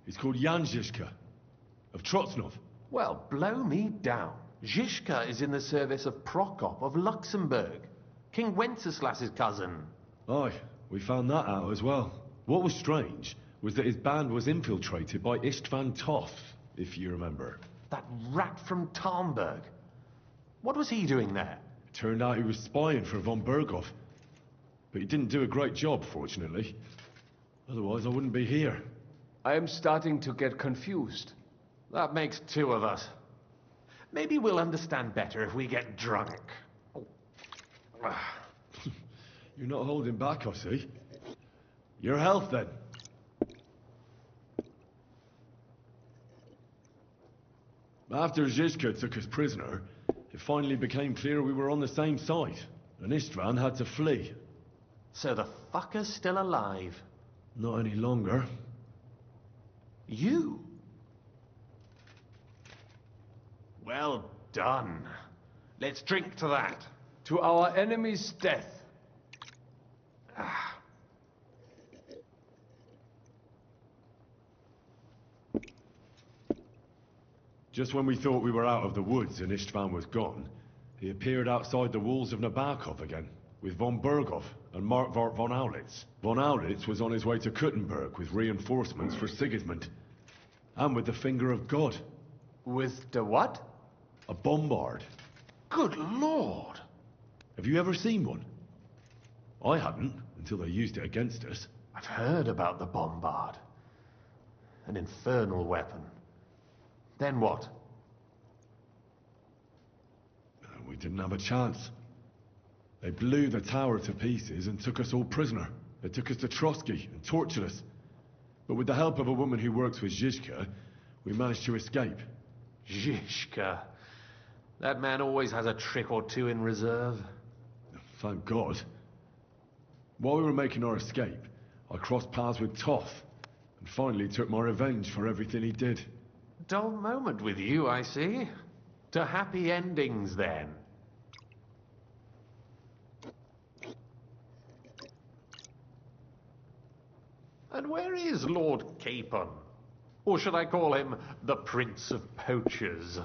Speaker 4: he's called Jan Zizka of Trotznov.
Speaker 2: Well, blow me down. Zizka is in the service of Prokop of Luxembourg, King Wenceslas's cousin.
Speaker 4: Aye, we found that out as well. What was strange was that his band was infiltrated by Istvan Toth, if you remember.
Speaker 2: That rat from Tarnberg. What was he doing there?
Speaker 4: Turned out he was spying for von Berghoff. But he didn't do a great job, fortunately. Otherwise, I wouldn't be here.
Speaker 3: I am starting to get confused.
Speaker 2: That makes two of us. Maybe we'll understand better if we get drunk.
Speaker 4: You're not holding back, I see. Your health, then. After Zizka took us prisoner, it finally became clear we were on the same side, and Istvan had to flee.
Speaker 2: So the fucker's still alive?
Speaker 4: Not any longer.
Speaker 18: You? Well done. Let's drink to that.
Speaker 3: To our enemy's death.
Speaker 18: Ah.
Speaker 4: Just when we thought we were out of the woods and Istvan was gone, he appeared outside the walls of Nabokov again, with von Berghoff and Markvart von Aulitz. Von Aulitz was on his way to Kuttenberg with reinforcements for Sigismund. And with the finger of God.
Speaker 3: With the what?
Speaker 4: A bombard.
Speaker 18: Good lord!
Speaker 4: Have you ever seen one? I hadn't, until they used it against us.
Speaker 18: I've heard about the bombard. An infernal weapon. Then what?
Speaker 4: We didn't have a chance. They blew the tower to pieces and took us all prisoner. They took us to Trotsky and tortured us. But with the help of a woman who works with Zizka, we managed to escape.
Speaker 18: Zizka. That man always has a trick or two in reserve.
Speaker 4: Thank God. While we were making our escape, I crossed paths with Toth, and finally took my revenge for everything he did.
Speaker 18: Dull moment with you, I see. To happy endings, then. And where is Lord Capon? Or should I call him the Prince of Poachers?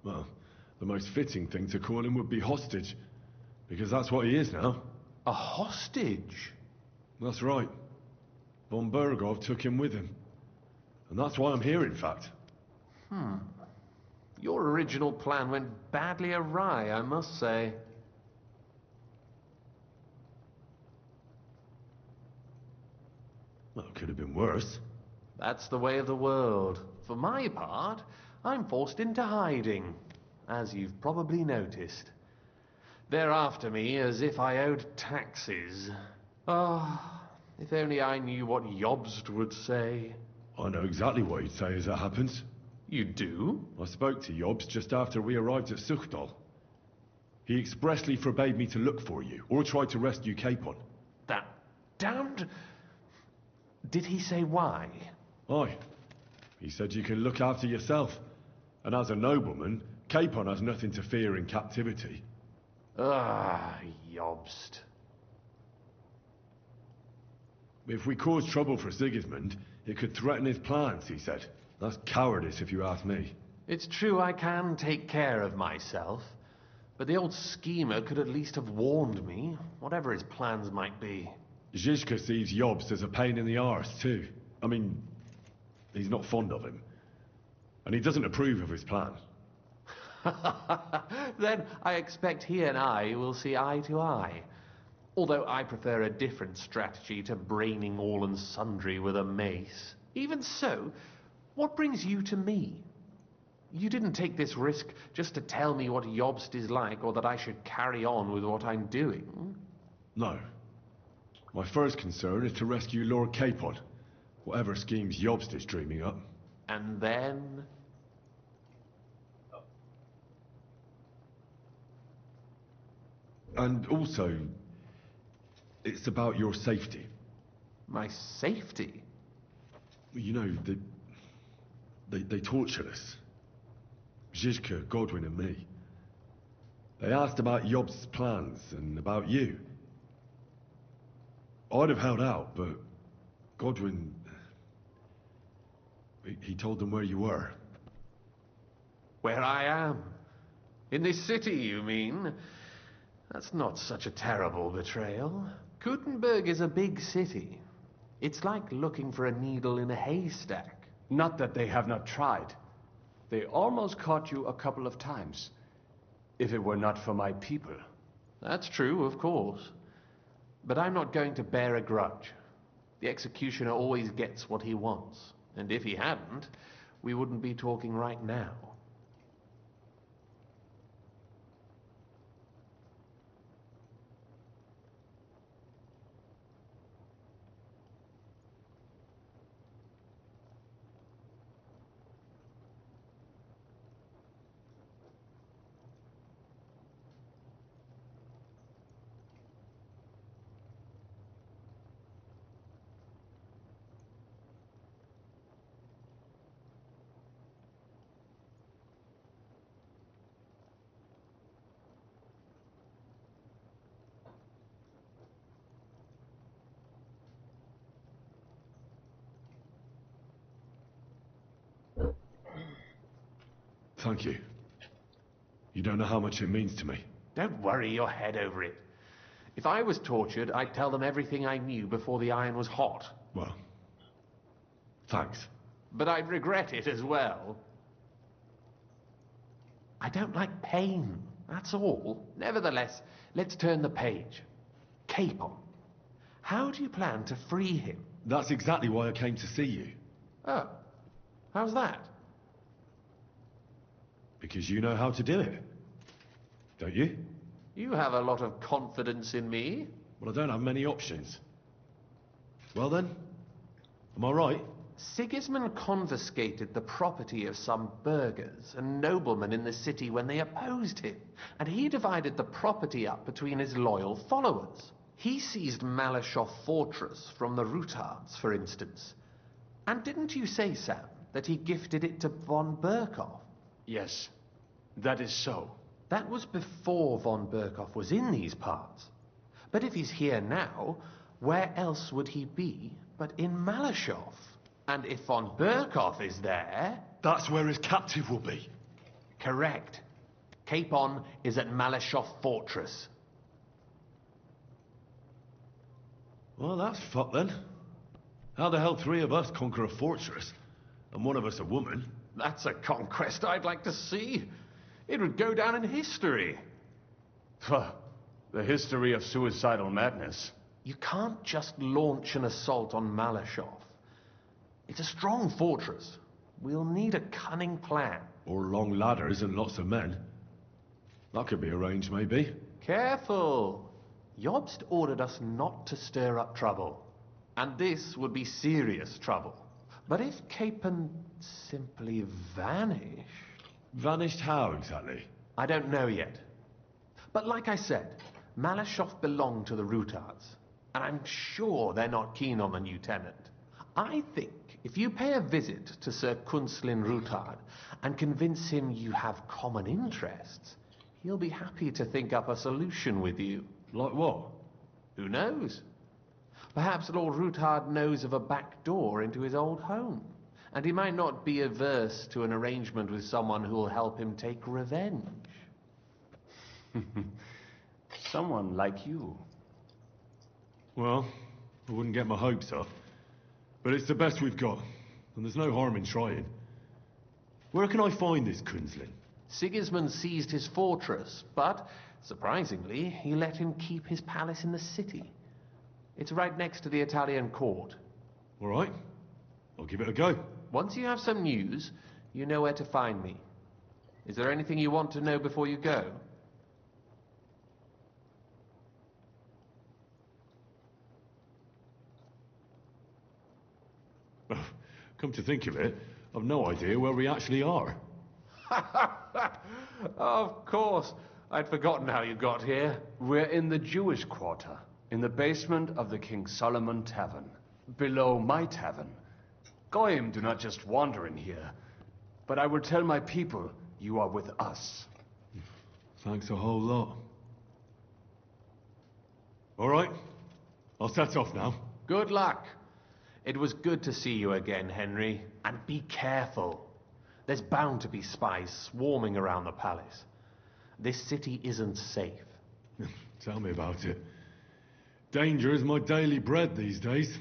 Speaker 4: Well, the most fitting thing to call him would be hostage, because that's what he is now.
Speaker 18: A hostage?
Speaker 4: That's right. Von Berghoff took him with him. And that's why I'm here, in fact.
Speaker 18: Your original plan went badly awry, I must say.
Speaker 4: Well, it could have been worse.
Speaker 18: That's the way of the world. For my part, I'm forced into hiding, as you've probably noticed. They're after me as if I owed taxes. Ah, if only I knew what Jobst would say.
Speaker 4: I know exactly what he'd say as it happens.
Speaker 18: You do?
Speaker 4: I spoke to Jobst just after we arrived at Suchdal. He expressly forbade me to look for you, or try to rescue Capon.
Speaker 18: That damned... Did he say why?
Speaker 4: Aye. He said you can look after yourself. And as a nobleman, Capon has nothing to fear in captivity.
Speaker 18: Ah, Jobst.
Speaker 4: If we cause trouble for Sigismund, it could threaten his plans, he said. That's cowardice, if you ask me.
Speaker 18: It's true I can take care of myself, but the old schemer could at least have warned me, whatever his plans might be.
Speaker 4: Zizka sees Jobst as a pain in the arse, too. I mean, he's not fond of him. And he doesn't approve of his plan.
Speaker 18: Then I expect he and I will see eye to eye. Although I prefer a different strategy to braining all and sundry with a mace. Even so, what brings you to me? You didn't take this risk just to tell me what Jobst is like, or that I should carry on with what I'm doing.
Speaker 4: No. My first concern is to rescue Lord Capon, whatever schemes Jobst is dreaming up.
Speaker 18: And then...
Speaker 4: And also, it's about your safety.
Speaker 18: My safety?
Speaker 4: You know, they tortured us. Zizka, Godwin and me. They asked about Jobst's plans and about you. I'd have held out, but Godwin... He told them where you were.
Speaker 18: Where I am? In this city, you mean? That's not such a terrible betrayal. Kuttenberg is a big city. It's like looking for a needle in a haystack.
Speaker 3: Not that they have not tried. They almost caught you a couple of times. If it were not for my people.
Speaker 18: That's true, of course. But I'm not going to bear a grudge. The executioner always gets what he wants. And if he hadn't, we wouldn't be talking right now.
Speaker 4: Thank you. You don't know how much it means to me.
Speaker 18: Don't worry your head over it. If I was tortured, I'd tell them everything I knew before the iron was hot.
Speaker 4: Well, thanks.
Speaker 18: But I'd regret it as well. I don't like pain, that's all. Nevertheless, let's turn the page. Capon. How do you plan to free him?
Speaker 4: That's exactly why I came to see you.
Speaker 18: Oh, how's that?
Speaker 4: Because you know how to do it. Don't you?
Speaker 18: You have a lot of confidence in me.
Speaker 4: Well, I don't have many options. Well then, am I right?
Speaker 18: Sigismund confiscated the property of some burghers and noblemen in the city when they opposed him, and he divided the property up between his loyal followers. He seized Malashov Fortress from the Rutards, for instance. And didn't you say, Sam, that he gifted it to von Berkhoff?
Speaker 3: Yes, that is so.
Speaker 18: That was before von Berkhoff was in these parts. But if he's here now, where else would he be but in Malashov? And if von Berkhoff is there...
Speaker 4: That's where his captive will be.
Speaker 18: Correct. Capon is at Malashov Fortress.
Speaker 4: Well, that's fucked then. How the hell 3 of us conquer a fortress, and one of us a woman?
Speaker 18: That's a conquest I'd like to see. It would go down in history.
Speaker 3: The history of suicidal madness.
Speaker 18: You can't just launch an assault on Malashov. It's a strong fortress. We'll need a cunning plan.
Speaker 4: Or long ladders and lots of men. That could be arranged, maybe.
Speaker 18: Careful. Jobst ordered us not to stir up trouble. And this would be serious trouble. But if Capon simply vanished...
Speaker 4: Vanished how, exactly?
Speaker 18: I don't know yet. But like I said, Malashov belonged to the Rutards. And I'm sure they're not keen on the new tenant. I think if you pay a visit to Sir Kunslin Rutard and convince him you have common interests, he'll be happy to think up a solution with you.
Speaker 4: Like what?
Speaker 18: Who knows? Perhaps Lord Rutard knows of a back door into his old home, and he might not be averse to an arrangement with someone who will help him take revenge.
Speaker 3: Someone like you.
Speaker 4: Well, I wouldn't get my hopes up. But it's the best we've got, and there's no harm in trying. Where can I find this Kunslin?
Speaker 18: Sigismund seized his fortress, but, surprisingly, he let him keep his palace in the city. It's right next to the Italian court.
Speaker 4: All right. I'll give it a go.
Speaker 18: Once you have some news, you know where to find me. Is there anything you want to know before you go?
Speaker 4: Come to think of it, I've no idea where we actually are.
Speaker 18: Of course. I'd forgotten how you got here.
Speaker 3: We're in the Jewish quarter, in the basement of the King Solomon Tavern, below my tavern. Goyim do not just wander in here, but I will tell my people you are with us.
Speaker 4: Thanks a whole lot. All right, I'll set off now.
Speaker 18: Good luck. It was good to see you again, Henry. And be careful. There's bound to be spies swarming around the palace. This city isn't safe.
Speaker 4: Tell me about it. Danger is my daily bread these days.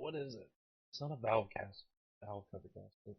Speaker 1: what is it? It's not a valve cast. Valve cover gasket.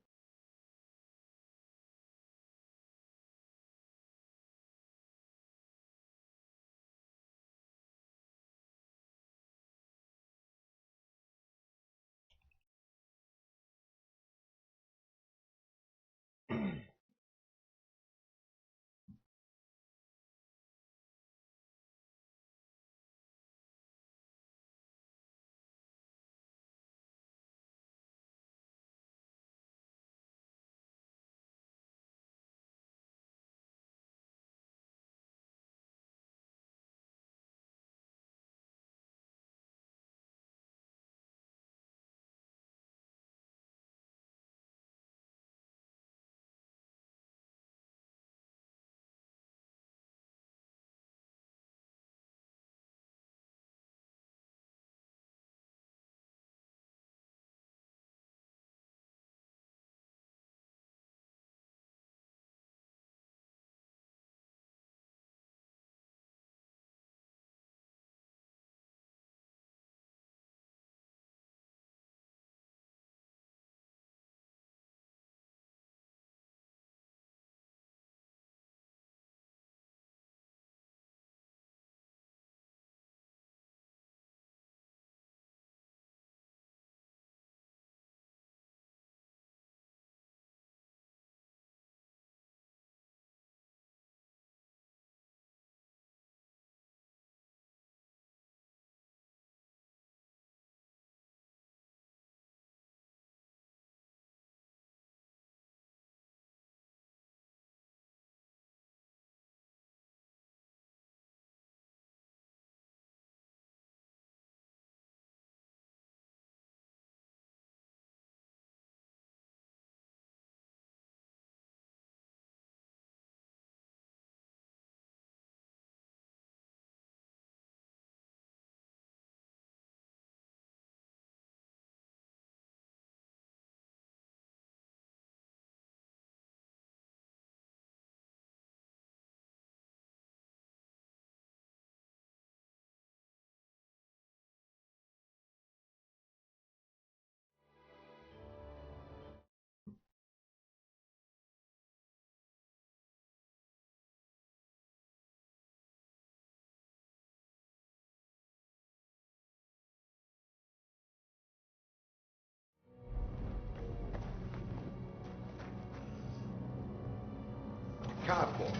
Speaker 17: Cardboard.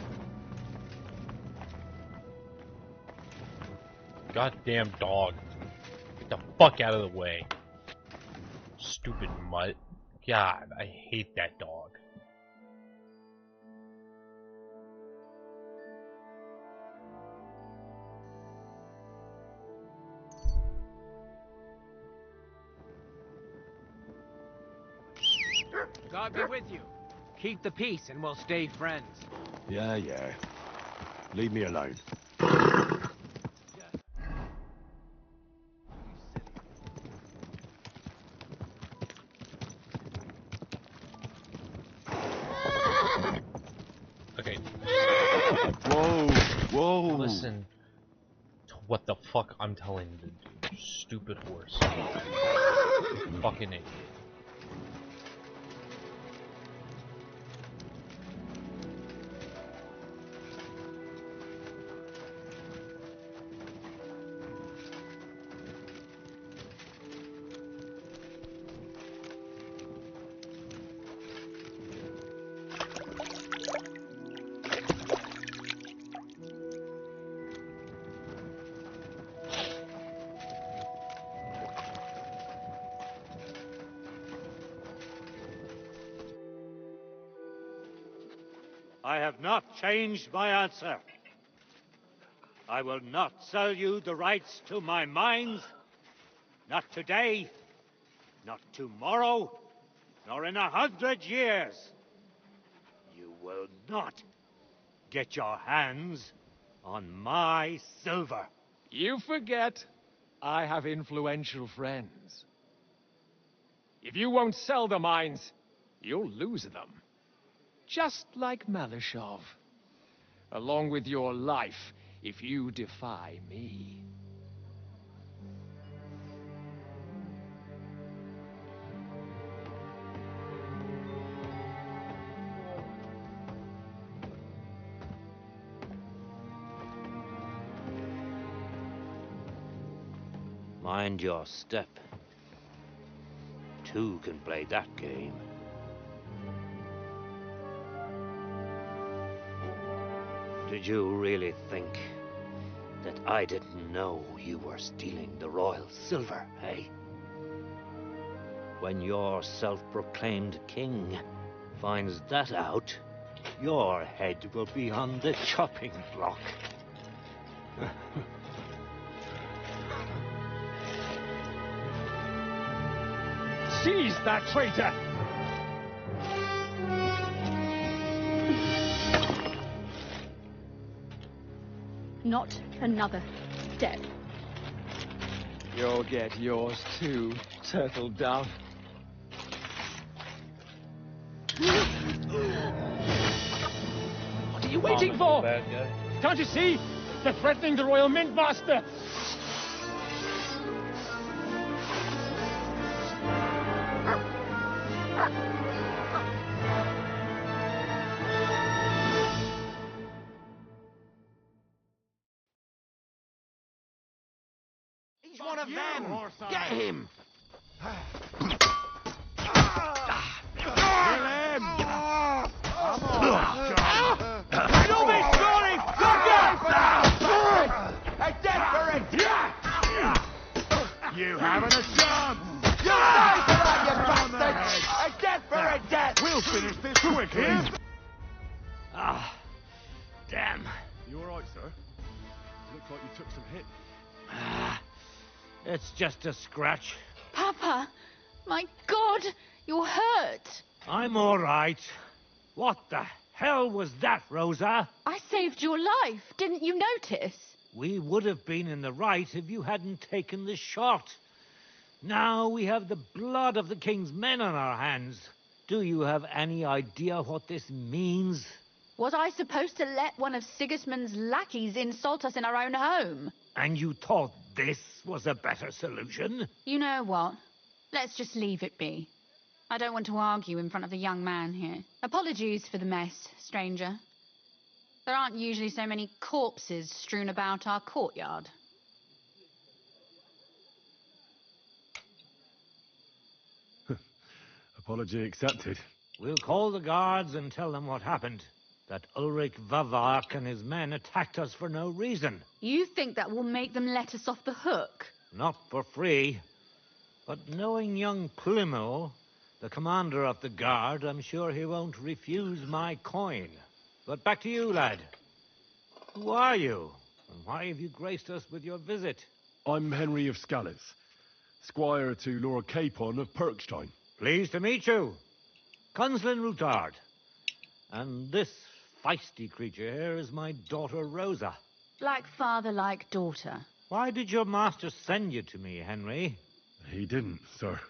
Speaker 1: Goddamn dog. Get the fuck out of the way. Stupid mutt. God, I hate that dog.
Speaker 2: God be with you. Keep the peace and we'll stay friends.
Speaker 4: Yeah, yeah. Leave me alone.
Speaker 1: Okay.
Speaker 4: Whoa, whoa.
Speaker 1: Listen to what the fuck I'm telling you to do, you stupid horse. Fucking idiot.
Speaker 7: I have not changed my answer. I will not sell you the rights to my mines. Not today, not tomorrow, nor in 100 years. You will not get your hands on my silver.
Speaker 2: You forget I have influential friends. If you won't sell the mines, you'll lose them. Just like Malishov. Along with your life, if you defy me.
Speaker 7: Mind your step. Two can play that game. Did you really think that I didn't know you were stealing the royal silver, eh? When your self-proclaimed king finds that out, your head will be on the chopping block.
Speaker 2: Seize that traitor!
Speaker 19: Not another step.
Speaker 3: You'll get yours too, turtle dove.
Speaker 2: What are you waiting for? Can't you see? They're threatening the Royal Mint Master!
Speaker 6: He's one of them! Get him!
Speaker 4: Kill him! Come on!
Speaker 2: Don't be sorry!
Speaker 11: A death for a death!
Speaker 4: You haven't a chance!
Speaker 11: You die for that, you bastard! A death for a death!
Speaker 4: We'll finish this quickly!
Speaker 7: Ah, damn.
Speaker 4: You alright, sir? Looks like you took some hit.
Speaker 7: It's just a scratch.
Speaker 19: Papa, my God, you're hurt.
Speaker 7: I'm all right. What the hell was that, Rosa?
Speaker 19: I saved your life. Didn't you notice?
Speaker 7: We would have been in the right if you hadn't taken the shot. Now we have the blood of the king's men on our hands. Do you have any idea what this means?
Speaker 19: Was I supposed to let one of Sigismund's lackeys insult us in our own home?
Speaker 7: And you thought this was a better solution?
Speaker 19: You know what? Let's just leave it be. I don't want to argue in front of the young man here. Apologies for the mess, stranger. There aren't usually so many corpses strewn about our courtyard.
Speaker 4: Apology accepted.
Speaker 7: We'll call the guards and tell them what happened. That Ulrich Vavak and his men attacked us for no reason.
Speaker 19: You think that will make them let us off the hook?
Speaker 7: Not for free. But knowing young Plimo, the commander of the guard, I'm sure he won't refuse my coin. But back to you, lad. Who are you? And why have you graced us with your visit?
Speaker 4: I'm Henry of Scallis, squire to Lord Capon of Perkstein.
Speaker 7: Pleased to meet you. Conslin Routard. And this feisty creature here is my daughter Rosa.
Speaker 19: Like father, like daughter.
Speaker 7: Why did your master send you to me, Henry?
Speaker 4: He didn't, sir.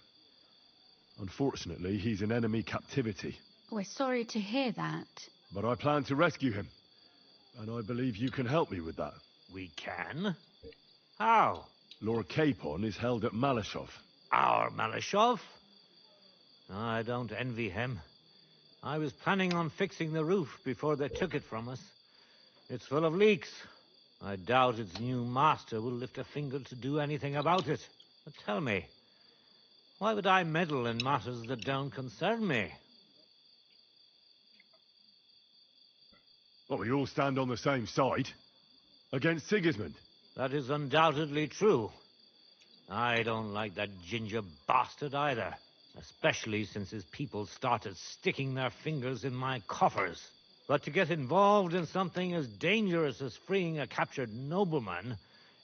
Speaker 4: Unfortunately, he's in enemy captivity.
Speaker 19: We're sorry to hear that.
Speaker 4: But I plan to rescue him. And I believe you can help me with that.
Speaker 7: We can? How?
Speaker 4: Lord Capon is held at Malashov.
Speaker 7: Our Malashov? I don't envy him. I was planning on fixing the roof before they took it from us. It's full of leaks. I doubt its new master will lift a finger to do anything about it. But tell me, why would I meddle in matters that don't concern me?
Speaker 4: Well, we all stand on the same side. Against Sigismund.
Speaker 7: That is undoubtedly true. I don't like that ginger bastard either. Especially since his people started sticking their fingers in my coffers. But to get involved in something as dangerous as freeing a captured nobleman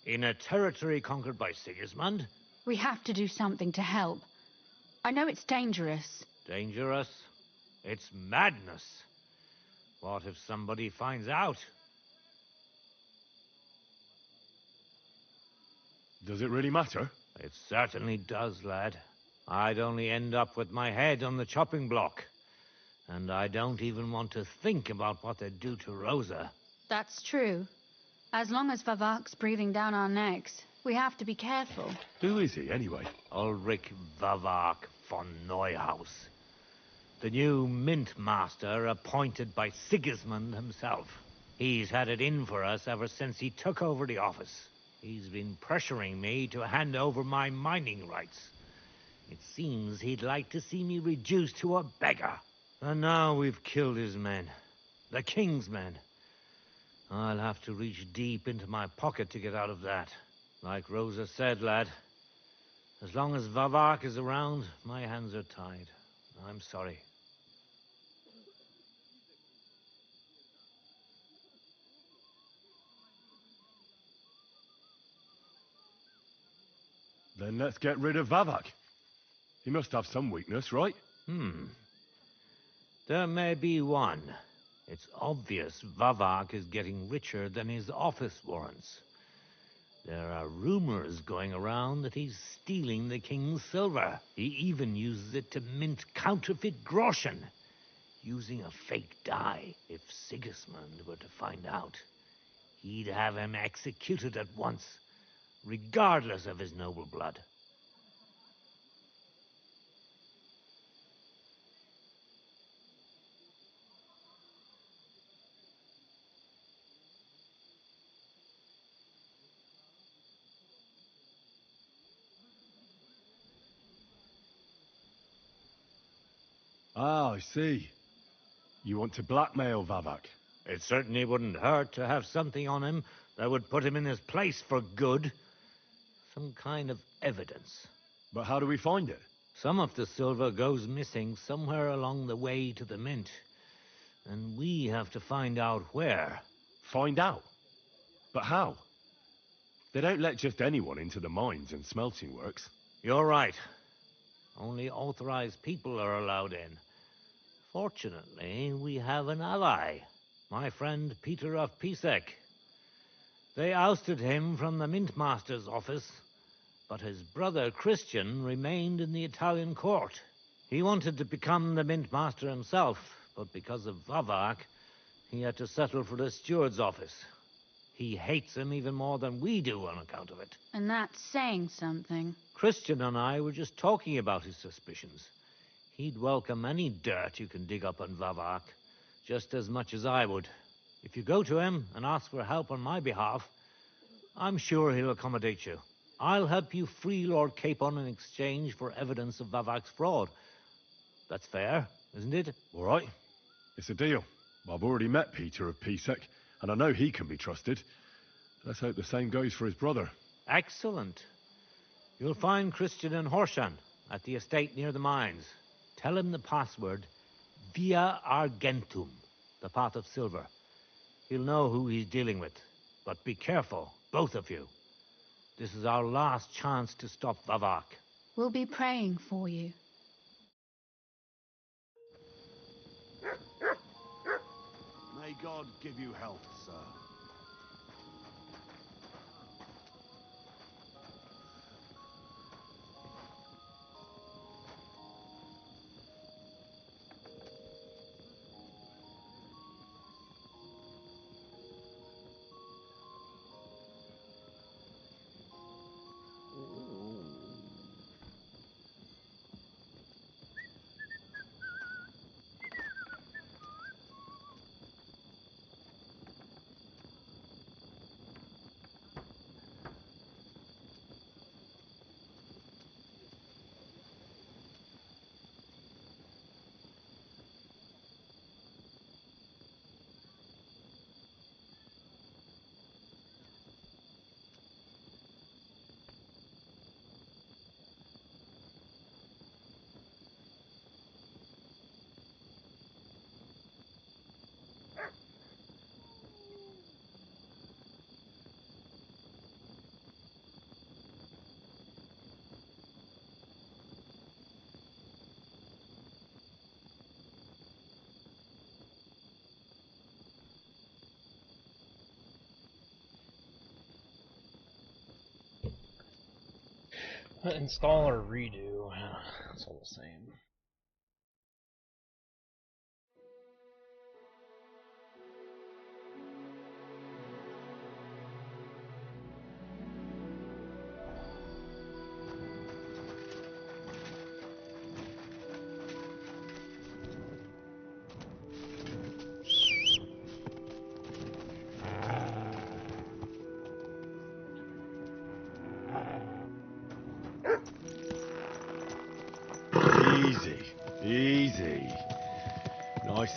Speaker 7: in a territory conquered by Sigismund?
Speaker 19: We have to do something to help. I know it's dangerous.
Speaker 7: Dangerous? It's madness. What if somebody finds out?
Speaker 4: Does it really matter?
Speaker 7: It certainly does, lad. I'd only end up with my head on the chopping block. And I don't even want to think about what they'd do to Rosa.
Speaker 19: That's true. As long as Vavak's breathing down our necks, we have to be careful.
Speaker 4: Who is he, anyway?
Speaker 7: Ulrich Vavak von Neuhaus. The new mint master appointed by Sigismund himself. He's had it in for us ever since he took over the office. He's been pressuring me to hand over my mining rights. It seems he'd like to see me reduced to a beggar. And now we've killed his men. The king's men. I'll have to reach deep into my pocket to get out of that. Like Rosa said, lad, as long as Vavak is around, my hands are tied. I'm sorry.
Speaker 4: Then let's get rid of Vavak. He must have some weakness, right?
Speaker 7: There may be one. It's obvious Vavak is getting richer than his office warrants. There are rumors going around that he's stealing the king's silver. He even uses it to mint counterfeit groschen, using a fake dye. If Sigismund were to find out, he'd have him executed at once, regardless of his noble blood.
Speaker 4: Ah, I see. You want to blackmail Vavak?
Speaker 7: It certainly wouldn't hurt to have something on him that would put him in his place for good. Some kind of evidence.
Speaker 4: But how do we find it?
Speaker 7: Some of the silver goes missing somewhere along the way to the mint. And we have to find out where.
Speaker 4: Find out? But how? They don't let just anyone into the mines and smelting works.
Speaker 7: You're right. Only authorized people are allowed in. Fortunately, we have an ally. My friend Peter of Pisek. They ousted him from the Mintmaster's office, but his brother Christian remained in the Italian court. He wanted to become the Mintmaster himself, but because of Vavak, he had to settle for the steward's office. He hates him even more than we do on account of it.
Speaker 19: And that's saying something.
Speaker 7: Christian and I were just talking about his suspicions. He'd welcome any dirt you can dig up on Vavak, just as much as I would. If you go to him and ask for help on my behalf, I'm sure he'll accommodate you. I'll help you free Lord Capon in exchange for evidence of Vavak's fraud. That's fair, isn't it?
Speaker 4: All right. It's a deal. I've already met Peter of Pisek, and I know he can be trusted. Let's hope the same goes for his brother.
Speaker 7: Excellent. You'll find Christian and Horshan at the estate near the mines. Tell him the password, Via Argentum, the path of silver. He'll know who he's dealing with. But be careful, both of you. This is our last chance to stop Vavak.
Speaker 19: We'll be praying for you.
Speaker 4: May God give you health, sir.
Speaker 1: Install or redo. It's all the same.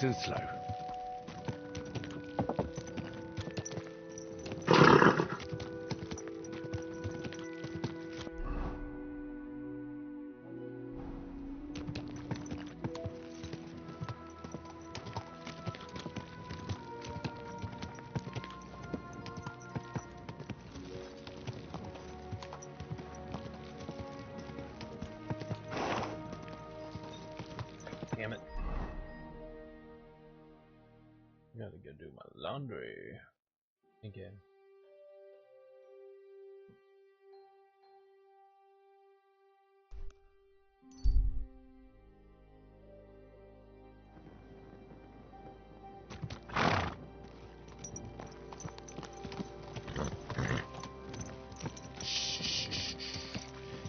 Speaker 4: Nice and slow.
Speaker 1: Damn it. Gotta go do my laundry. Again.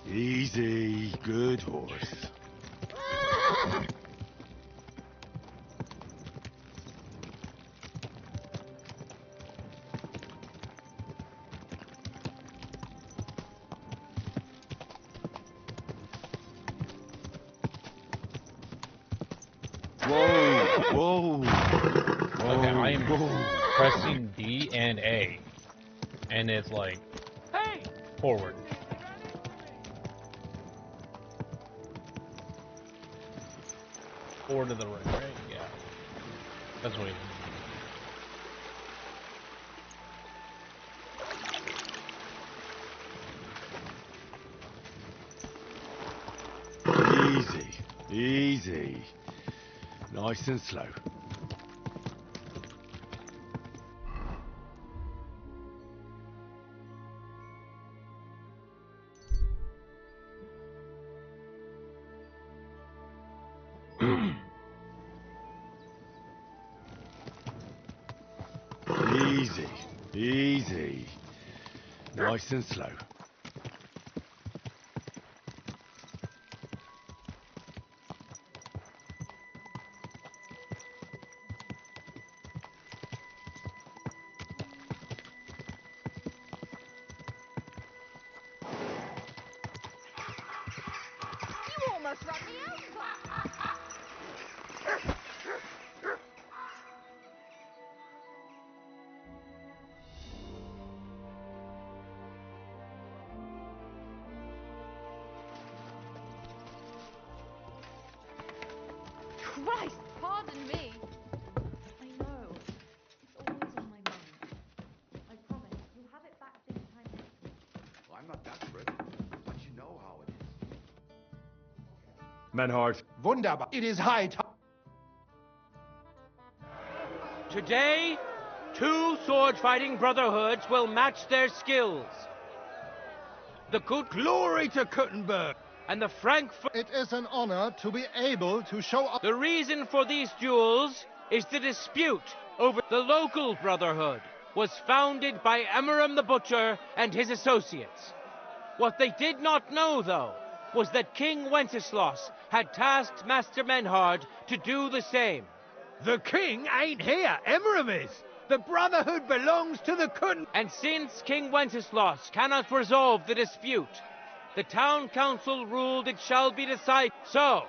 Speaker 4: Easy, good horse. Whoa!
Speaker 1: Okay, I am pressing D and A, and it's like forward. Forward to the right, right? Yeah. That's what
Speaker 4: Easy, easy. Nice and slow. Easy, easy. Nice and slow.
Speaker 13: You almost run me over. Christ, pardon me.
Speaker 20: I know. It's always on my mind. I promise, you'll have it back this time next week.
Speaker 11: Well, I'm not desperate, but you know how it is.
Speaker 4: Menhard.
Speaker 5: Wunderbar. It is high time.
Speaker 2: Today, 2 sword-fighting brotherhoods will match their skills. The good glory to Kuttenberg and the Frankfurt.
Speaker 5: It is an honor to be able to show up.
Speaker 2: The reason for these duels is the dispute over the local brotherhood was founded by Emmeram the Butcher and his associates. What they did not know, though, was that King Wenceslaus had tasked Master Menhard to do the same. The king ain't here, Emmeram is. The brotherhood belongs to the Kutten. And since King Wenceslaus cannot resolve the dispute, the town council ruled it shall be decided. So,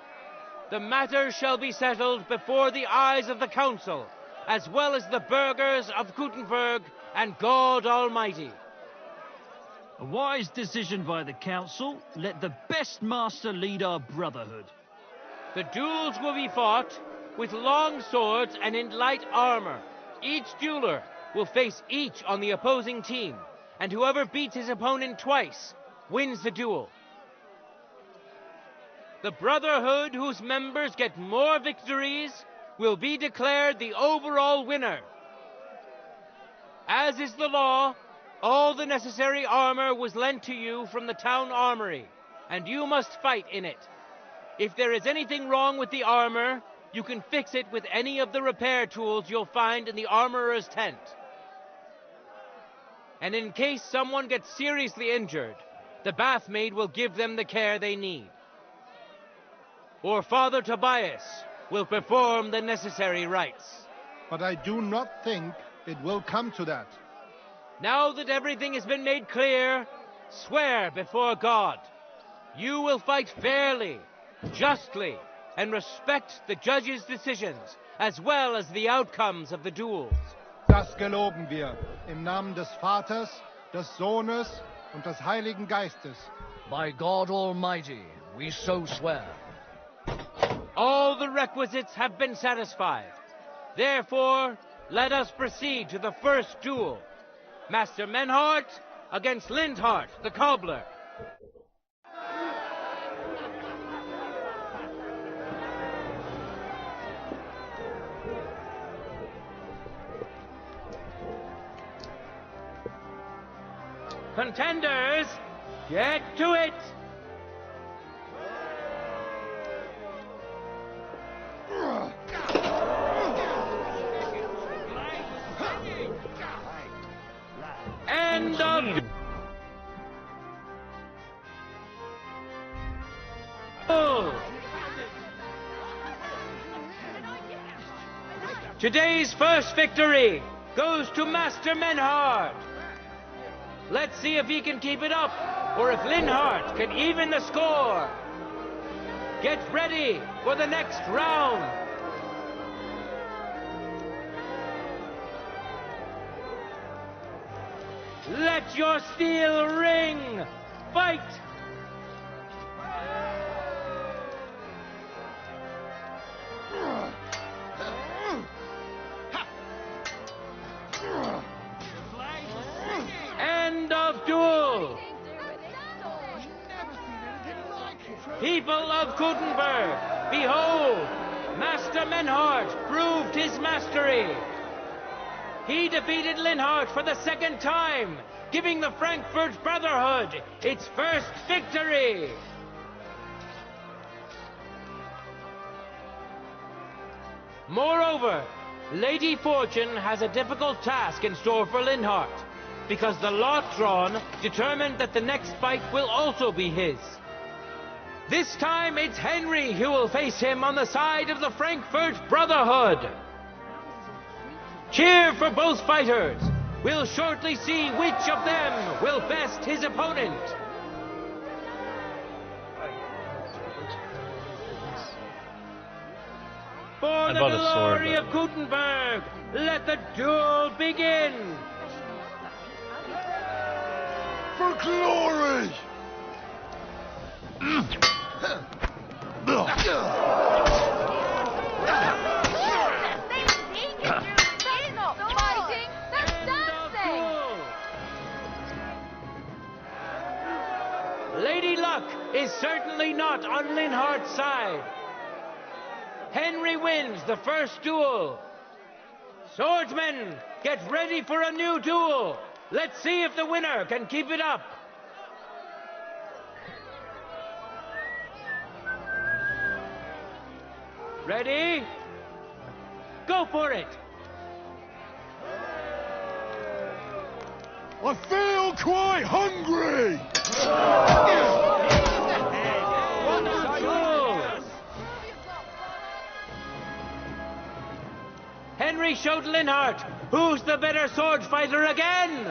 Speaker 2: the matter shall be settled before the eyes of the council, as well as the burghers of Gutenberg and God Almighty.
Speaker 21: A wise decision by the council. Let the best master lead our brotherhood.
Speaker 2: The duels will be fought with long swords and in light armor. Each dueler will face each on the opposing team, and whoever beats his opponent twice wins the duel. The brotherhood whose members get more victories will be declared the overall winner. As is the law, all the necessary armor was lent to you from the town armory, and you must fight in it. If there is anything wrong with the armor, you can fix it with any of the repair tools you'll find in the armorer's tent. And in case someone gets seriously injured, the bathmaid will give them the care they need. Or Father Tobias will perform the necessary rites.
Speaker 5: But I do not think it will come to that.
Speaker 2: Now that everything has been made clear, swear before God. You will fight fairly, justly, and respect the judge's decisions,
Speaker 9: as well as the outcomes of the duels.
Speaker 5: Das geloben wir, im Namen des Vaters, des Sohnes und des Heiligen Geistes.
Speaker 14: By God Almighty, we so swear.
Speaker 9: All the requisites have been satisfied. Therefore, let us proceed to the first duel. Master Menhart against Lindhart, the cobbler. Contenders, get to it! End of... duel. Today's first victory goes to Master Menhart. Let's see if he can keep it up, or if Linhart can even the score. Get ready for the next round. Let your steel ring. Fight! End of duel. People of Gutenberg, behold, Master Menhart proved his mastery. He defeated Linhart for the second time, giving the Frankfurt Brotherhood its first victory. Moreover, Lady Fortune has a difficult task in store for Linhart, because the lot drawn determined that the next fight will also be his. This time it's Henry who will face him on the side of the Frankfurt Brotherhood. Cheer for both fighters. We'll shortly see which of them will best his opponent. For the glory of Gutenberg, let the duel begin.
Speaker 4: For glory!
Speaker 9: Lady Luck is certainly not on Linhart's side. Henry wins the first duel. Swordsmen, get ready for a new duel. Let's see if the winner can keep it up. Ready? Go for it!
Speaker 4: I feel quite hungry!
Speaker 9: Henry showed Linhart who's the better sword fighter again.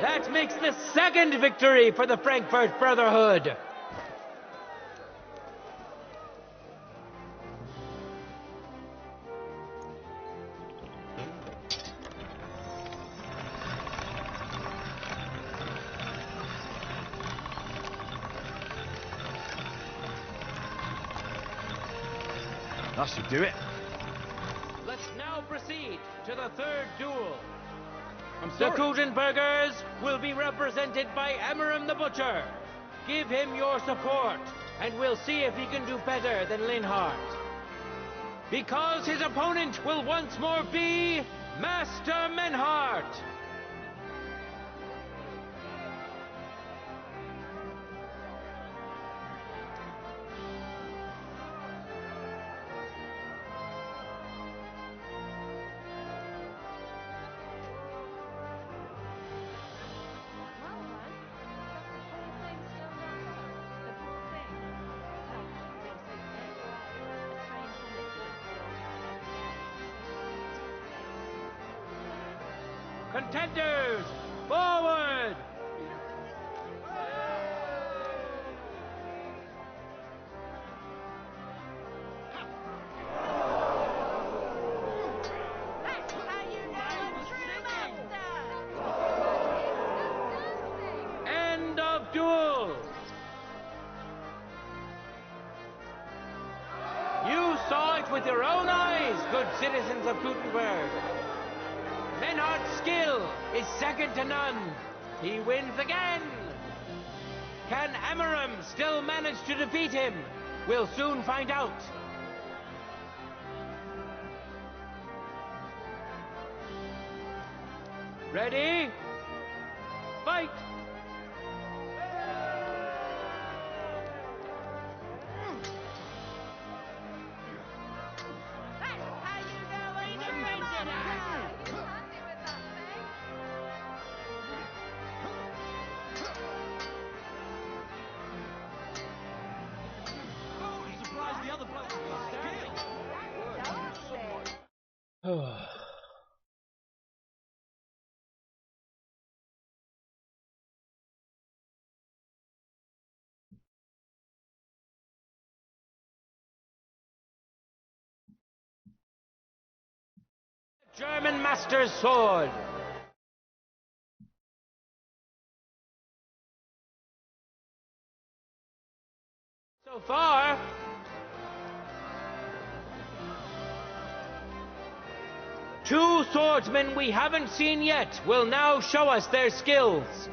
Speaker 9: That makes the second victory for the Frankfurt Brotherhood.
Speaker 4: That should do it.
Speaker 9: Let's now proceed to the third duel. The Gutenbergers will be represented by Emmeram the Butcher. Give him your support, and we'll see if he can do better than Linhart. Because his opponent will once more be Master Menhart. Contenders, forward! your own eyes, good citizens of Gutenberg. Menhardt's skill is second to none. He wins again. Can Amaram still manage to defeat him? We'll soon find out. Ready? Fight! German Master's sword. So far, two swordsmen we haven't seen yet will now show us their skills.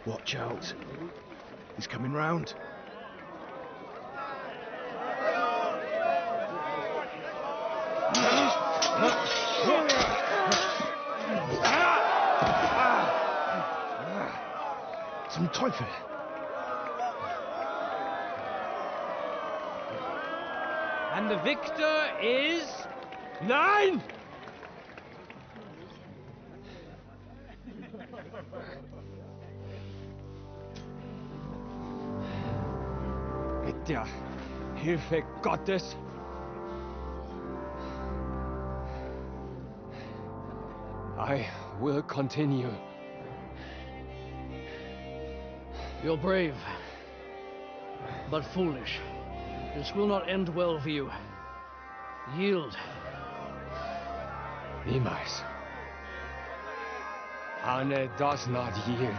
Speaker 11: Watch out. He's coming round. Zum Teufel!
Speaker 9: And the victor is... Nein!
Speaker 3: Mit der Hilfe Gottes I will continue.
Speaker 14: You're brave, but foolish. This will not end well for you. Yield.
Speaker 3: Niemals. Anne does not yield.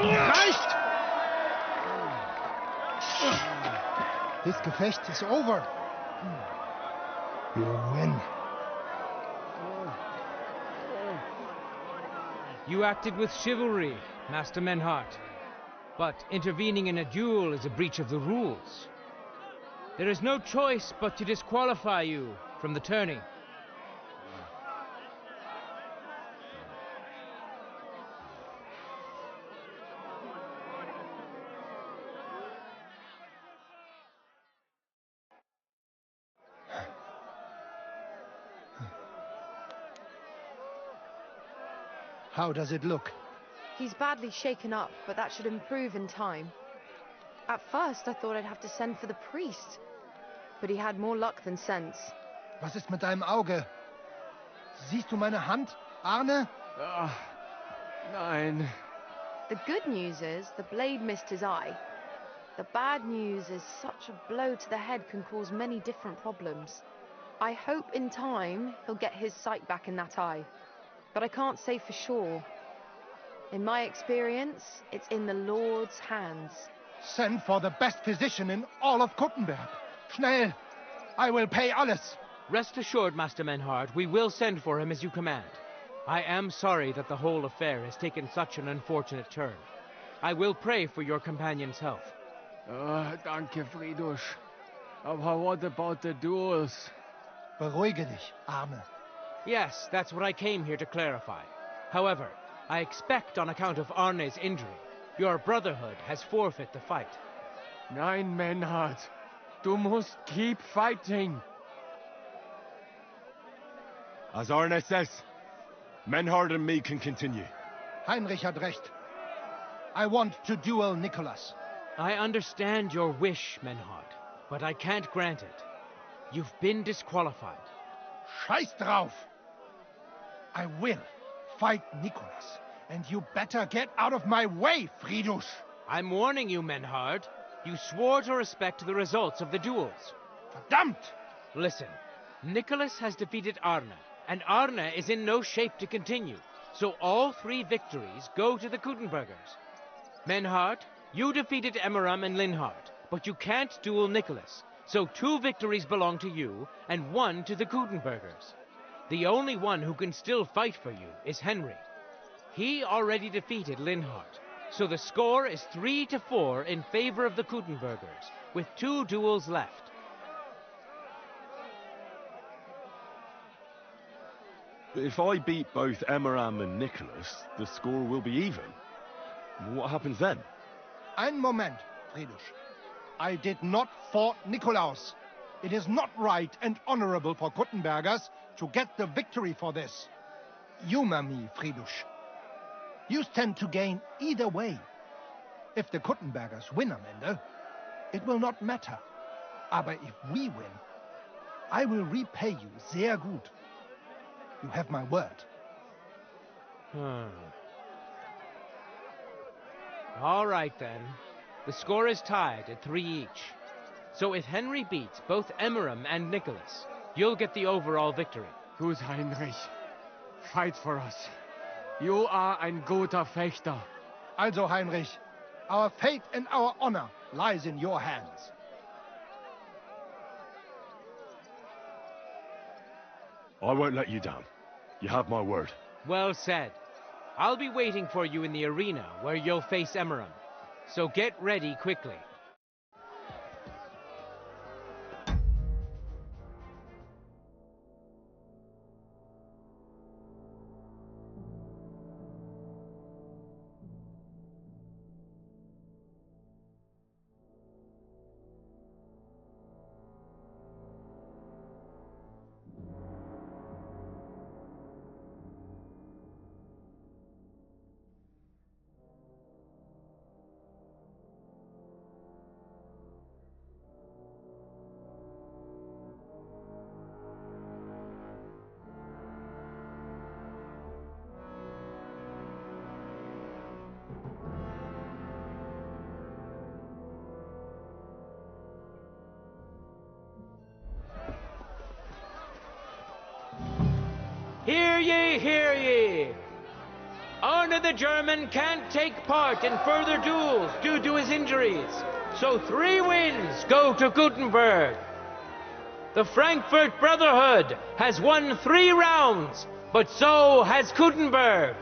Speaker 5: Reicht! This Gefecht is over. You win.
Speaker 9: You acted with chivalry, Master Menhardt. But intervening in a duel is a breach of the rules. There is no choice but to disqualify you from the tourney.
Speaker 5: How does it look?
Speaker 20: He's badly shaken up, but that should improve in time. At first, I thought I'd have to send for the priest, but he had more luck than sense.
Speaker 5: Was ist mit deinem Auge? Siehst du meine Hand, Arne?
Speaker 3: Nein.
Speaker 20: The good news is the blade missed his eye. The bad news is such a blow to the head can cause many different problems. I hope in time he'll get his sight back in that eye, but I can't say for sure. In my experience, it's in the Lord's hands.
Speaker 5: Send for the best physician in all of Kuttenberg. Schnell! I will pay alles.
Speaker 9: Rest assured, Master Menhard, we will send for him as you command. I am sorry that the whole affair has taken such an unfortunate turn. I will pray for your companion's health.
Speaker 3: Danke, Friedrich. Aber what about the duels?
Speaker 5: Beruhige dich, Arme.
Speaker 9: Yes, that's what I came here to clarify. However, I expect on account of Arne's injury, your brotherhood has forfeit the fight.
Speaker 3: Nein, Menhard. Du musst keep fighting.
Speaker 4: As Arne says, Menhard and me can continue.
Speaker 5: Heinrich had recht. I want to duel Nicholas.
Speaker 9: I understand your wish, Menhard, but I can't grant it. You've been disqualified.
Speaker 5: Scheiß drauf! I will fight Nicholas, and you better get out of my way, Friedrich!
Speaker 9: I'm warning you, Menhard. You swore to respect the results of the duels.
Speaker 5: Verdammt!
Speaker 9: Listen, Nicholas has defeated Arne, and Arne is in no shape to continue, so all 3 victories go to the Kuttenbergers. Menhard, you defeated Emmeram and Linhard, but you can't duel Nicholas, so 2 victories belong to you, and 1 to the Kuttenbergers. The only one who can still fight for you is Henry. He already defeated Linhard, so the score is 3-4 in favor of the Kuttenbergers, with 2 duels left.
Speaker 4: But if I beat both Emmeram and Nicholas, the score will be even. What happens then?
Speaker 5: Ein Moment, Friedrich. I did not fought Nikolaus. It is not right and honorable for Kuttenbergers to get the victory for this. Humor me, Friedrich. You stand to gain either way. If the Kuttenbergers win am Ende, it will not matter. Aber if we win, I will repay you sehr gut. You have my word.
Speaker 9: All right, then. The score is tied at 3 each. So if Henry beats both Emmeram and Nicholas, you'll get the overall victory.
Speaker 3: Gut, Heinrich. Fight for us. You are ein guter Fechter.
Speaker 5: Also, Heinrich, our fate and our honor lies in your hands.
Speaker 4: I won't let you down. You have my word.
Speaker 9: Well said. I'll be waiting for you in the arena where you'll face Emmeram. So get ready quickly. Hear ye, hear ye! Arne the German can't take part in further duels due to his injuries, so 3 wins go to Gutenberg. The Frankfurt Brotherhood has won 3 rounds, but so has Gutenberg.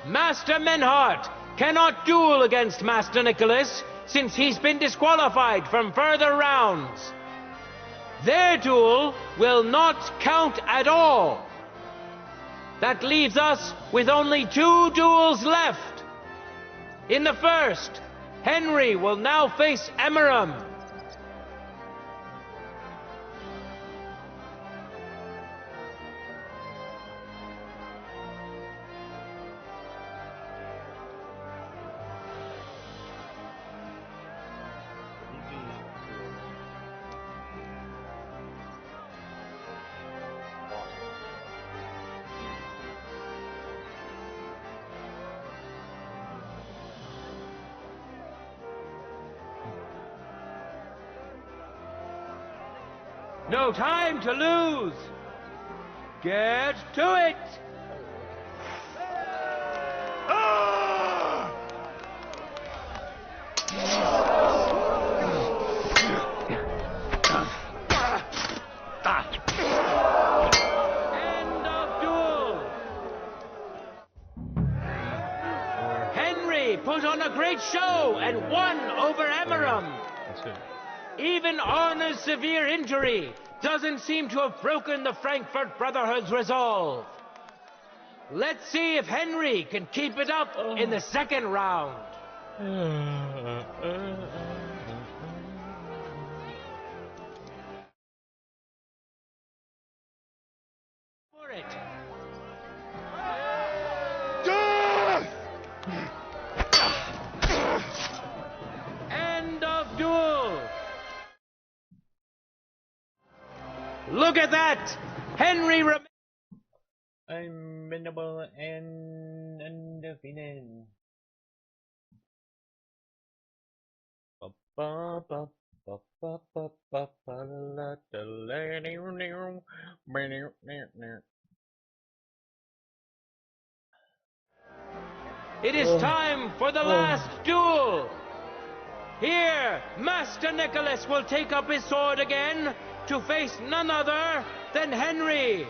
Speaker 9: Master Menhard cannot duel against Master Nicholas since he's been disqualified from further rounds. Their duel will not count at all. That leaves us with only 2 duels left. In the first, Henry will now face Emmeram. No time to lose. Get to it. End of duel. Henry put on a great show and won over Emeram.
Speaker 1: That's it.
Speaker 9: Even Arna's severe injury doesn't seem to have broken the Frankfurt Brotherhood's resolve. Let's see if Henry can keep it up in the second round. For it. End of duel. Look at that! Henry
Speaker 1: Unbendable and undefeated.
Speaker 9: It is time for the last duel. Here, Master Nicholas will take up his sword again to face none other than Henry.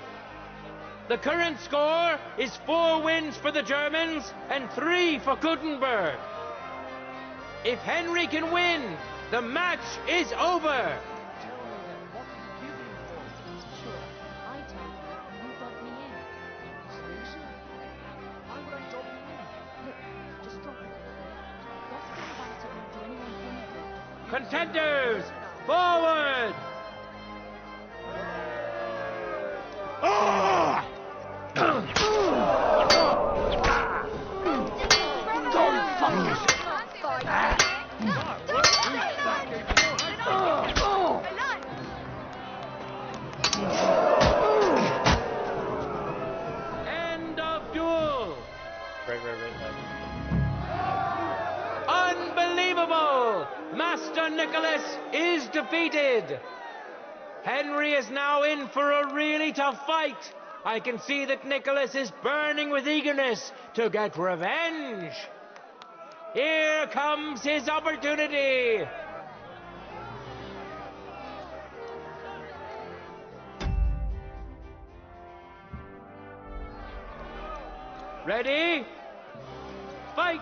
Speaker 9: The current score is 4 wins for the Germans and 3 for Gutenberg. If Henry can win, the match is over. Contenders, forward! End of duel.
Speaker 1: Right.
Speaker 9: Unbelievable! Master Nicholas is defeated. Henry is now in for a really tough fight. I can see that Nicholas is burning with eagerness to get revenge. Here comes his opportunity. Ready? Fight!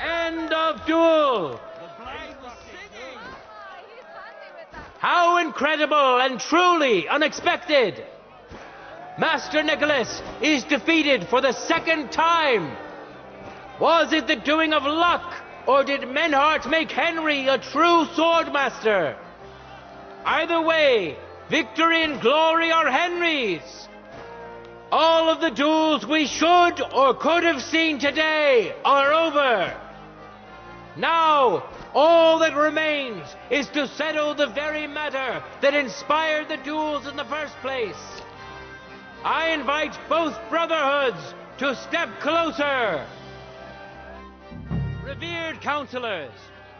Speaker 9: End of duel! How incredible and truly unexpected! Master Nicholas is defeated for the second time. Was it the doing of luck, or did Menhart make Henry a true swordmaster? Either way, victory and glory are Henry's. All of the duels we should or could have seen today are over. Now, all that remains is to settle the very matter that inspired the duels in the first place. I invite both brotherhoods to step closer. Revered counselors,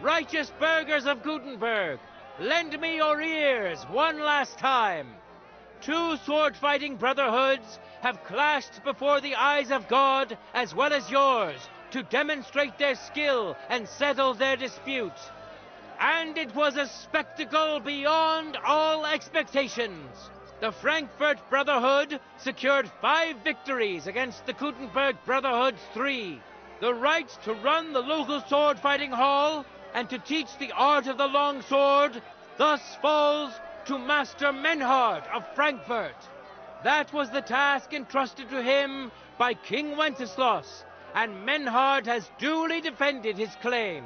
Speaker 9: righteous burghers of Gutenberg, lend me your ears one last time. 2 sword-fighting brotherhoods have clashed before the eyes of God as well as yours to demonstrate their skill and settle their disputes. And it was a spectacle beyond all expectations. The Frankfurt Brotherhood secured 5 victories against the Gutenberg Brotherhood's 3. The right to run the local sword-fighting hall and to teach the art of the long sword thus falls to Master Menhard of Frankfurt. That was the task entrusted to him by King Wenceslas, and Menhard has duly defended his claim.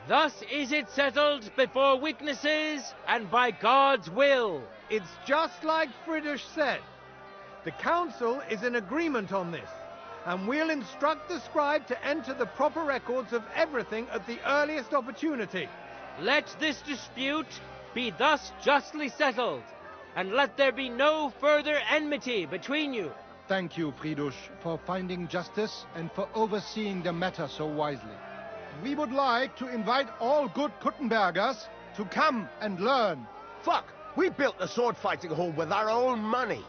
Speaker 9: Thus is it settled before witnesses and by God's will.
Speaker 10: It's just like Friedrich said. The council is in agreement on this, and we'll instruct the scribe to enter the proper records of everything at the earliest opportunity.
Speaker 9: Let this dispute be thus justly settled, and let there be no further enmity between you.
Speaker 5: Thank you, Friedrich, for finding justice and for overseeing the matter so wisely. We would like to invite all good Kuttenbergers to come and learn.
Speaker 2: Fuck! We built the sword fighting hall with our own money.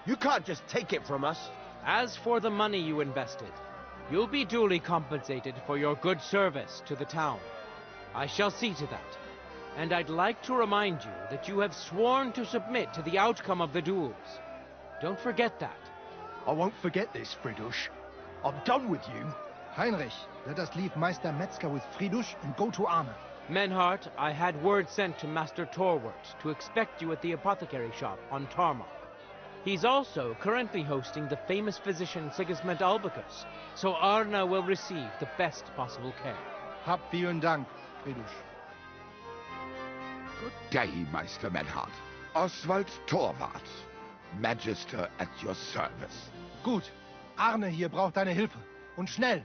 Speaker 2: You can't just take it from us.
Speaker 9: As for the money you invested, you'll be duly compensated for your good service to the town. I shall see to that. And I'd like to remind you that you have sworn to submit to the outcome of the duels. Don't forget that.
Speaker 11: I won't forget this, Fridush. I'm done with you.
Speaker 5: Heinrich, let us leave Meister Metzger with Fridush and go to Arne.
Speaker 9: Menhart, I had word sent to Master Torwart to expect you at the apothecary shop on Tarmac. He's also currently hosting the famous physician Sigismund Albicus, so Arne will receive the best possible care.
Speaker 5: Hab vielen Dank, Fridush.
Speaker 12: Good day, Meister Menhart. Oswald Torwart, Magister at your service.
Speaker 5: Gut. Arne hier braucht deine Hilfe. Und schnell.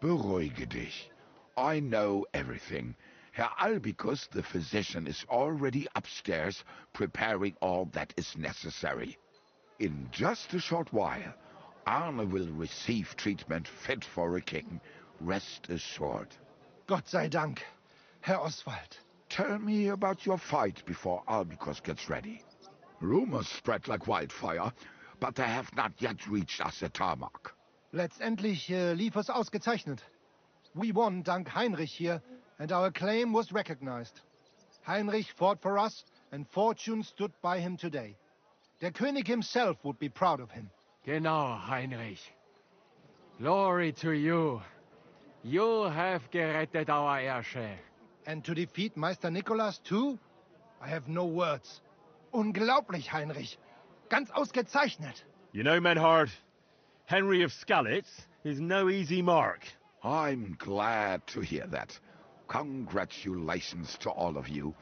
Speaker 12: Beruhige dich. I know everything. Herr Albicus, the physician, is already upstairs preparing all that is necessary. In just a short while, Arne will receive treatment fit for a king. Rest assured.
Speaker 5: Gott sei Dank, Herr Oswald.
Speaker 12: Tell me about your fight before Albicus gets ready. Rumors spread like wildfire, but they have not yet reached us at Tarmac.
Speaker 5: Letztendlich lief es ausgezeichnet. We won dank Heinrich here, and our claim was recognized. Heinrich fought for us, and fortune stood by him today. Der König himself would be proud of him.
Speaker 22: Genau, Heinrich. Glory to you. You have gerettet our Herrscher.
Speaker 5: And to defeat Meister Nicholas too? I have no words. Unglaublich, Heinrich. Ganz ausgezeichnet.
Speaker 4: You know, Menhard, Henry of Skalitz is no easy mark.
Speaker 12: I'm glad to hear that. Congratulations to all of you,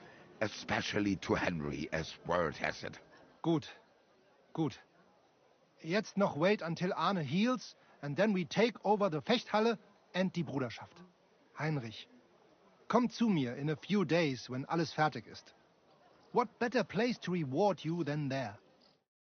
Speaker 12: especially to Henry, as word has it.
Speaker 5: Gut. Gut. Jetzt noch wait until Arne heals, and then we take over the Fechthalle and die Bruderschaft. Heinrich, komm zu mir in a few days when alles fertig ist. What better place to reward you than there?